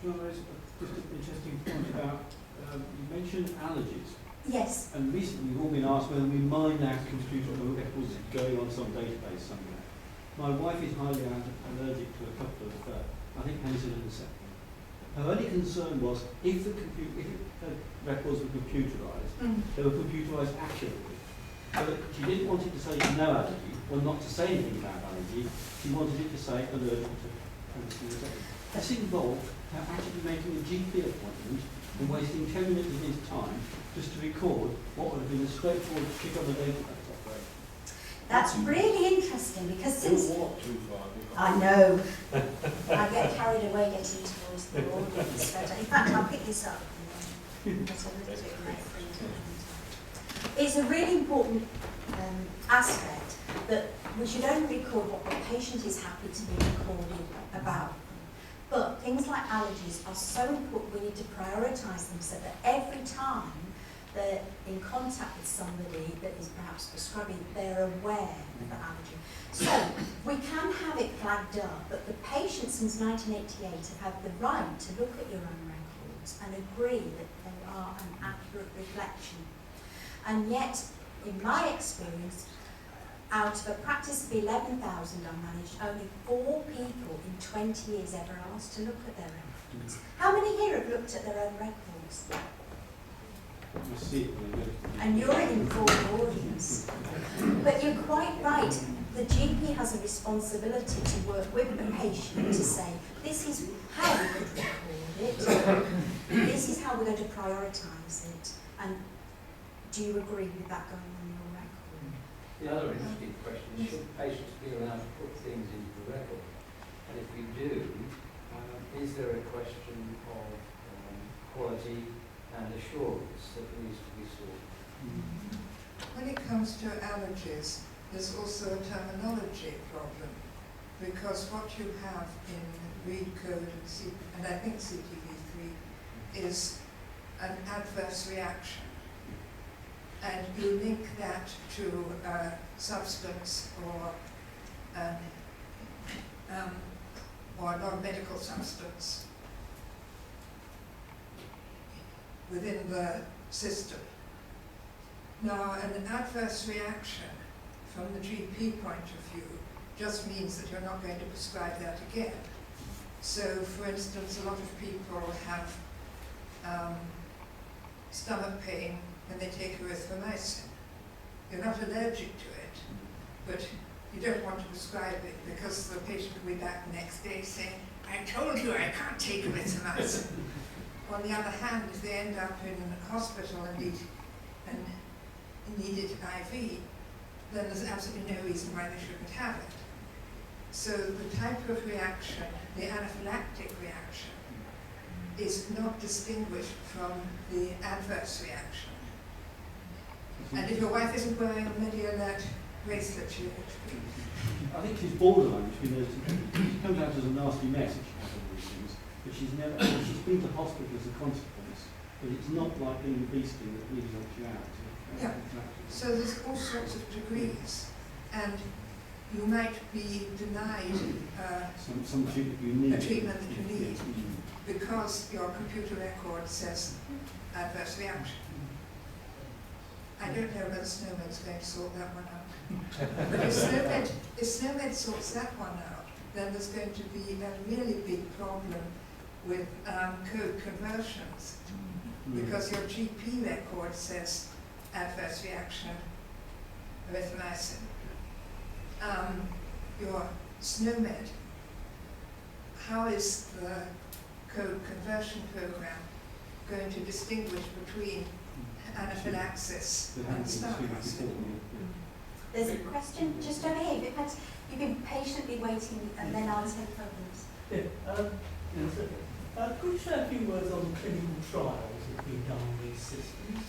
S11: Well, there's just an interesting point about, you mentioned allergies.
S10: Yes.
S11: And recently we've all been asked whether we mine our computer records going on some database somewhere. My wife is highly allergic to a couple of, I think, penicillin and Cefepime. Her only concern was if the records were computerised, they were computerised accurately. But she didn't want it to say no allergy, or not to say anything about allergy. She wanted it to say allergic to penicillin and Cefepime. This involved her actually making a GP appointment and wasting 10 minutes of his time just to record what would have been a straightforward kick on the database operation.
S10: That's really interesting because since...
S5: Don't walk too far.
S10: I know. I get carried away getting towards the audience. In fact, I'll pick this up. That's a little bit late. It's a really important aspect that we should only record what the patient is happy to be recorded about. But things like allergies are so important, we need to prioritise them so that every time they're in contact with somebody that is perhaps prescribing, they're aware of the allergy. So we can have it flagged up, but the patients since 1988 have had the right to look at your own records and agree that they are an accurate reflection. And yet, in my experience, out of a practice of 11,000 I managed, only 4 people in 20 years ever asked to look at their records. How many here have looked at their own records?
S11: You see it when you go.
S10: And you're an informed audience. But you're quite right. The GP has a responsibility to work with the patient to say, this is how we could record it, this is how we're going to prioritise it, and do you agree with that going on your record?
S3: The other interesting question is, should patients be allowed to put things into the record? And if we do, is there a question of quality and assurance that needs to be sought?
S2: When it comes to allergies, there's also a terminology problem, because what you have in READ code and I think CTV3 is an adverse reaction. And you link that to a substance or a non-medical substance within the system. Now, an adverse reaction from the GP point of view just means that you're not going to prescribe that again. So, for instance, a lot of people have stomach pain when they take erythromycin. You're not allergic to it, but you don't want to prescribe it because the patient will be back the next day saying, I told you I can't take erythromycin. On the other hand, if they end up in hospital and need it IV, then there's absolutely no reason why they shouldn't have it. So the type of reaction, the anaphylactic reaction, is not distinguished from the adverse reaction. And if your wife isn't wearing a MediAlert bracelet, she ought to be.
S11: I think she's borderline between those two. She comes out as a nasty mess if she has all these things, but she's been to hospital as a consequence. But it's not like being beastly that really knocks you out.
S2: Yeah. So there's all sorts of degrees, and you might be denied
S11: some treatment you need.
S2: a treatment that you need because your computer record says adverse reaction. I don't know whether SNOMED's going to sort that one out. But if SNOMED sorts that one out, then there's going to be a really big problem with code conversions, because your GP record says adverse reaction, erythromycin. Your SNOMED, how is the code conversion program going to distinguish between anaphylaxis and stomach acid?
S10: There's a question just over here. You've been patiently waiting, and then I'll take others.
S9: Could you say a few words on clinical trials that have been done on these systems?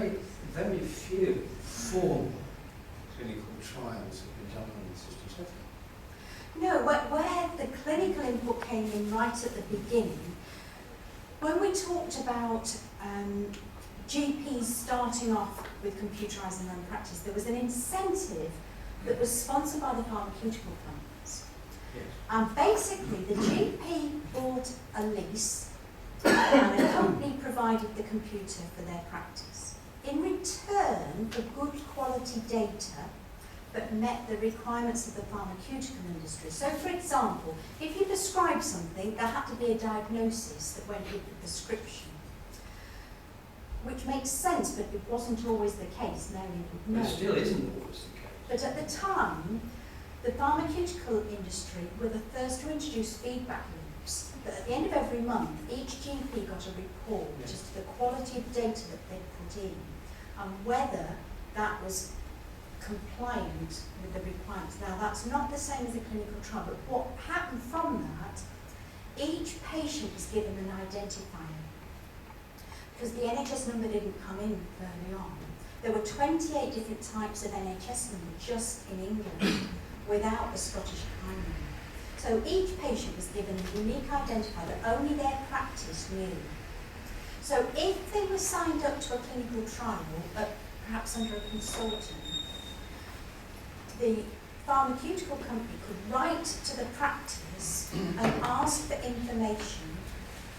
S8: very few formal clinical trials have been done on assisted suffering.
S10: No, where the clinical input came in right at the beginning, when we talked about GPs starting off with computerising their own practice, there was an incentive that was sponsored by the pharmaceutical companies.
S8: Yes.
S10: And basically, the GP bought a lease and a company provided the computer for their practice. In return for good quality data that met the requirements of the pharmaceutical industry. So, for example, if you prescribe something, there had to be a diagnosis that went with the prescription, which makes sense, but it wasn't always the case. Mary would know.
S8: It still isn't always the case.
S10: But at the time, the pharmaceutical industry were the first to introduce feedback loops. That at the end of every month, each GP got a report
S8: Yes.
S10: as to the quality of data that they'd put in and whether that was compliant with the requirements. Now, that's not the same as a clinical trial, but what happened from that, each patient was given an identifier. Because the NHS number didn't come in early on. There were 28 different types of NHS number just in England without the Scottish Crime number. So each patient was given a unique identifier that only their practice knew. So if they were signed up to a clinical trial, perhaps under a consultant, the pharmaceutical company could write to the practice and ask for information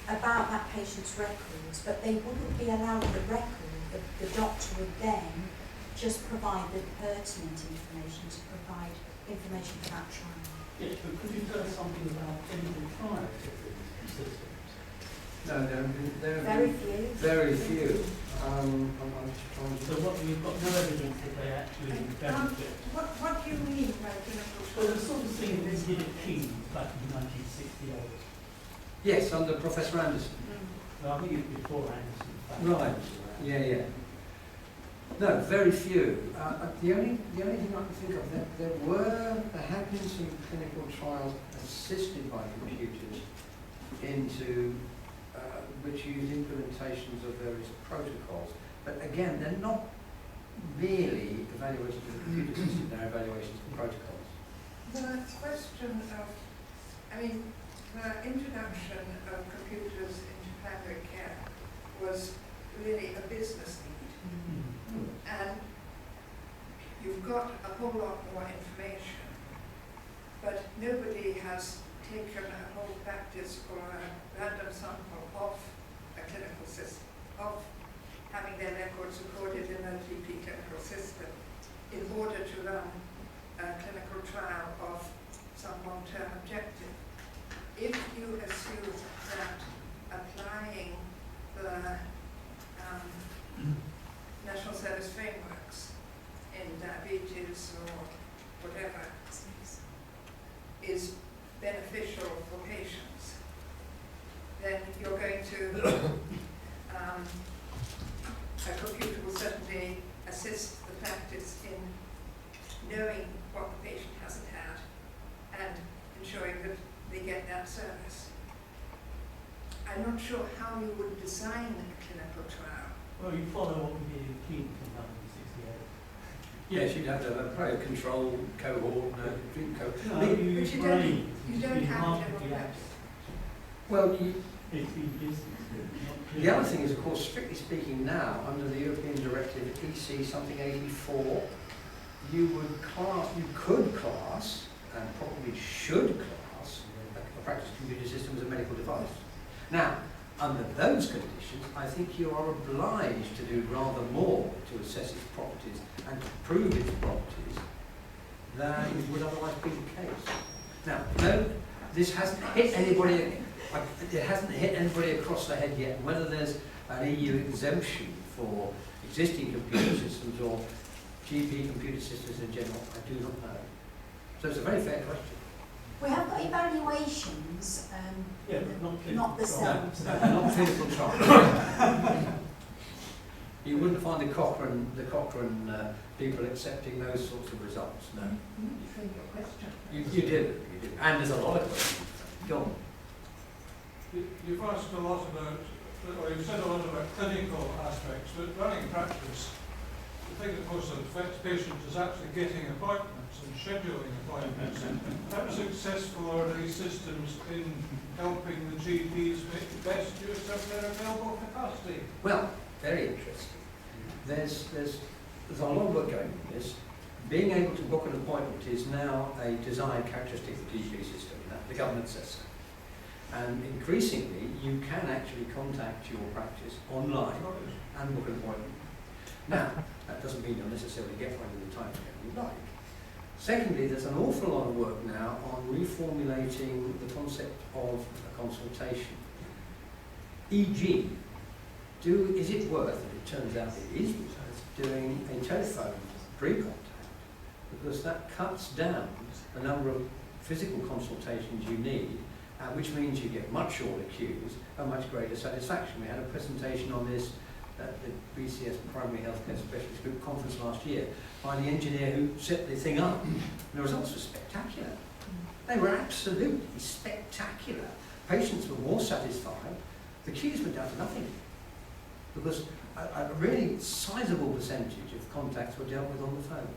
S10: about that patient's records, but they wouldn't be allowed the record. The doctor would then just provide the pertinent information to provide information for that trial.
S9: Yes, but could you tell us something about clinical trials of these systems?
S8: No, there have
S10: Very
S8: been
S10: few.
S8: very few. I'm just trying to...
S9: So what, you've got no evidence that they actually benefit?
S2: What do you mean by clinical
S9: Well, the
S2: trials?
S9: sort of thing we did at King's back in 1968.
S8: Yes, under Professor Anderson.
S9: Well, I think it was before Anderson. in fact.
S8: Right. Yeah. No, very few. The only thing I can think of, there have been some clinical trials assisted by computers into which use implementations of various protocols. But again, they're not really evaluations of the computer system, they're evaluations of protocols.
S2: The question of, the introduction of computers into primary care was really a business need. And you've got a whole lot more information, but nobody has taken a whole practice or a random sample of a clinical system, of having their records recorded in a GP clinical system in order to run a clinical trial of some long-term objective. If you assume that applying the national service frameworks in diabetes or whatever is beneficial for patients, then you're going to, a computer will certainly assist the practice in knowing what the patient hasn't had and ensuring that they get that service. I'm not sure how you would design a clinical trial.
S9: Well, you follow what we did in King's in 1968.
S8: Yes, you'd have to have a probably control cohort, treatment cohort.
S9: No, you use
S2: But
S9: brains.
S2: you
S9: It's
S2: don't
S9: been
S2: have to
S9: markedly
S2: have a
S9: active.
S8: Well,
S9: It's been business.
S8: the other thing is, of course, strictly speaking now, under the European Directive EC something 84, you could class, and probably should class, a practice computer system as a medical device. Now, under those conditions, I think you are obliged to do rather more to assess its properties and to prove its properties than would otherwise be the case. Now, no, this hasn't hit anybody. It hasn't hit anybody across the head yet. Whether there's an EU exemption for existing computer systems or GP computer systems in general, I do not know. So it's a very fair question.
S10: We have got evaluations,
S9: Yeah, but not clinical
S10: not the
S9: trials.
S10: same.
S8: No, not clinical trials. You wouldn't find the Cochrane people accepting those sorts of results, no. You do. And there's a lot of questions. Go on.
S12: You've asked a lot about well, you've said a lot about clinical aspects, but running practice, the thing that most affects patients is actually getting appointments and scheduling appointments. How successful are these systems in helping the GPs make the best use of their available capacity?
S8: Well, very interesting. There's a lot of work going on this. Being able to book an appointment is now a desired characteristic of the GP system. The government says so. And increasingly, you can actually contact your practice online and book an appointment. Now, that doesn't mean you'll necessarily get one in the time frame you like. Secondly, there's an awful lot of work now on reformulating the concept of a consultation. E.g., is it worth, and it turns out it is worth, doing a telephone pre-contact, because that cuts down the number of physical consultations you need, which means you get much shorter queues and much greater satisfaction. We had a presentation on this at the BCS Primary Healthcare Specialist Group conference last year by the engineer who set the thing up. And the results were spectacular. They were absolutely spectacular. Patients were more satisfied. The queues went down to nothing because a really sizable percentage of contacts were dealt with on the phone.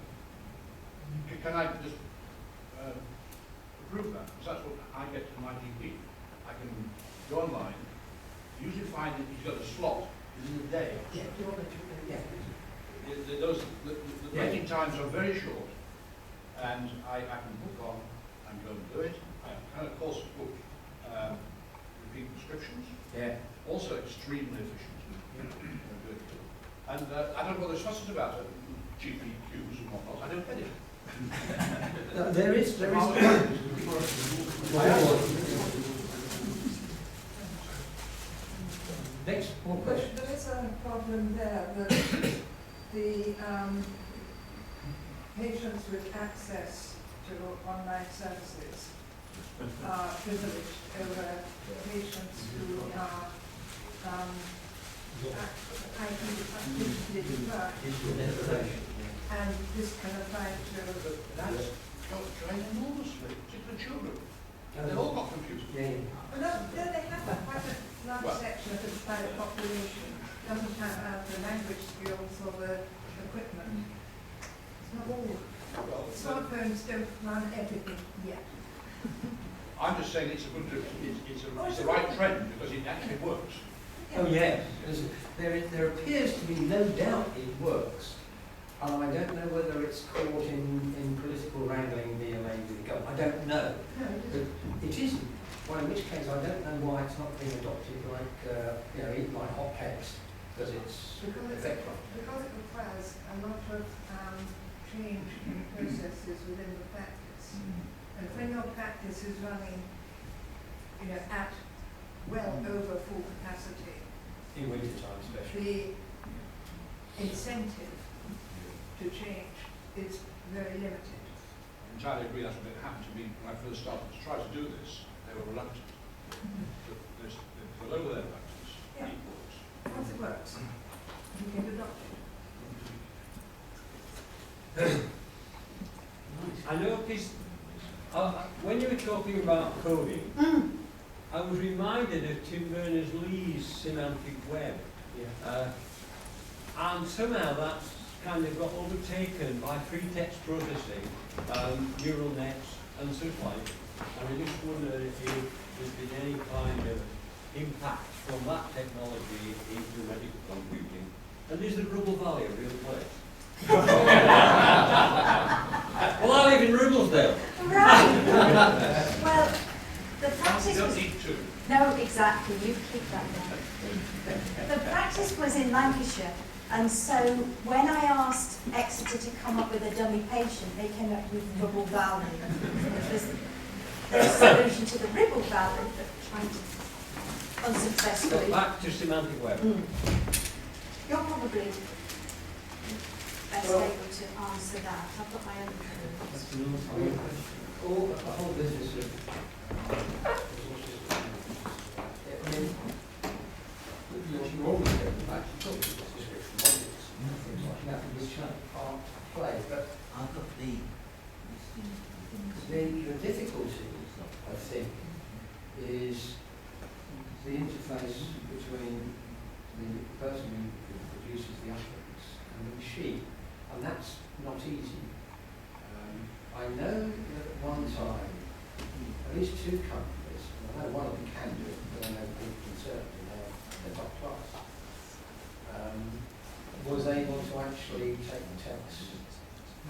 S7: Can I just approve that? Because that's what I get from my GP. I can go online, usually find that he's got a slot within the day.
S8: Yeah.
S7: The waiting times are very short, and I can book on and go and do it. I can, of course, book repeat prescriptions.
S8: Yeah.
S7: Also extremely efficient. And I don't know what there's fussing about it, GP queues and whatnot. I don't get it.
S8: There is. Next, more question.
S2: There is a problem there that the patients with access to online services are privileged over patients who are and this can apply to
S7: That's going enormously, particularly children. They've all got computers.
S2: Well, no, they have quite a large section of the private population doesn't have the language skills or the equipment. It's not all. Smartphones don't run everything yet.
S7: I'm just saying it's a good, it's the right trend because it actually works.
S8: Oh yes, there appears to be no doubt it works. I don't know whether it's caught in political wrangling via maybe the government. I don't know.
S2: No,
S8: But it isn't. Well, in which case I don't know why it's not being adopted like, eat like hotcakes, because it's effective.
S2: Because it requires a lot of change in processes within the practice. And when your practice is running, at well over full capacity,
S8: In winter time especially.
S2: the incentive to change is very limited.
S7: I entirely agree. That's what happened to me when I first started to try to do this. They were reluctant. But they're over their practice.
S2: Yeah.
S7: It works.
S2: Once it works, you can adopt it.
S5: I noticed, when you were talking about coding, I was reminded of Tim Berners-Lee's semantic web. And somehow that's kind of got overtaken by free text processing, neural nets and such like. And I just wonder if there's been any kind of impact from that technology into medical computing. And is the Rubble Valley a real place? Well, I live in Rubblesdale.
S10: Right. Well, the practice
S7: You don't
S10: was...
S7: need to.
S10: No, exactly. You keep that there. The practice was in Lancashire, and so when I asked Exeter to come up with a dummy patient, they came up with Ribble Valley. It was their solution to the Ribble Valley, but trying to unsuccessfully.
S5: So back to semantic web.
S10: You're probably best able to answer that. I've got my own clue.
S8: All the whole business of you always go back to talk to this description of objects, things like that, which are play. But
S13: I've got the
S8: the difficulty, I think, is the interface between the person who produces the utterance and the machine, and that's not easy. I know that at one time, at least two companies, and I know one of them can do it, but I know people concerned, and they're top class, was able to actually take the text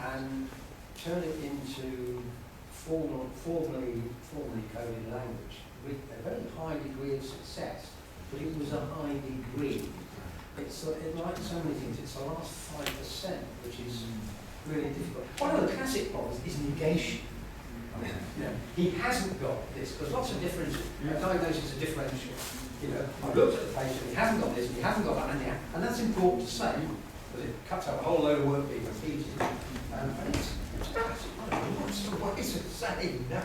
S8: and turn it into formally coded language with a very high degree of success, but it was a high degree. It's like so many things, it's the last 5%, which is really difficult. One of the classic problems is negation. I mean, he hasn't got this, because lots of diagnosis of differential. I've looked at the patient, he hasn't got this, and he hasn't got that, and that's important to say, because it cuts out a whole load of work being repeated. And it's what's the way to say no?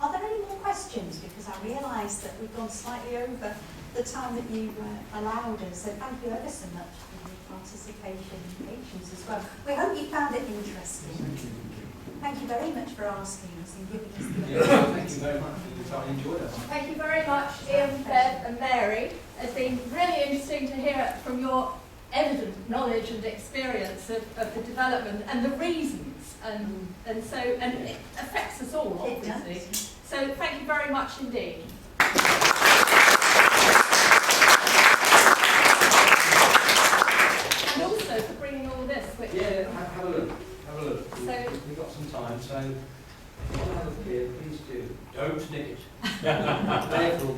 S10: Are there any more questions? Because I realise that we've gone slightly over the time that you allowed us. So thank you ever so much for your participation and patience as well. We hope you found it interesting. Thank you very much for asking us and giving us the
S8: Thank you very much for your time. Enjoyed it.
S1: Thank you very much, Ian, Bev and Mary. It's been really interesting to hear from your evident knowledge and experience of the development and the reasons, and it affects us all, obviously. So thank you very much indeed. And also for bringing all this, which
S8: have a look. Have a look.
S1: So
S8: We've got some time, so if you want to have a beer, please do. Don't nick it. Therefore,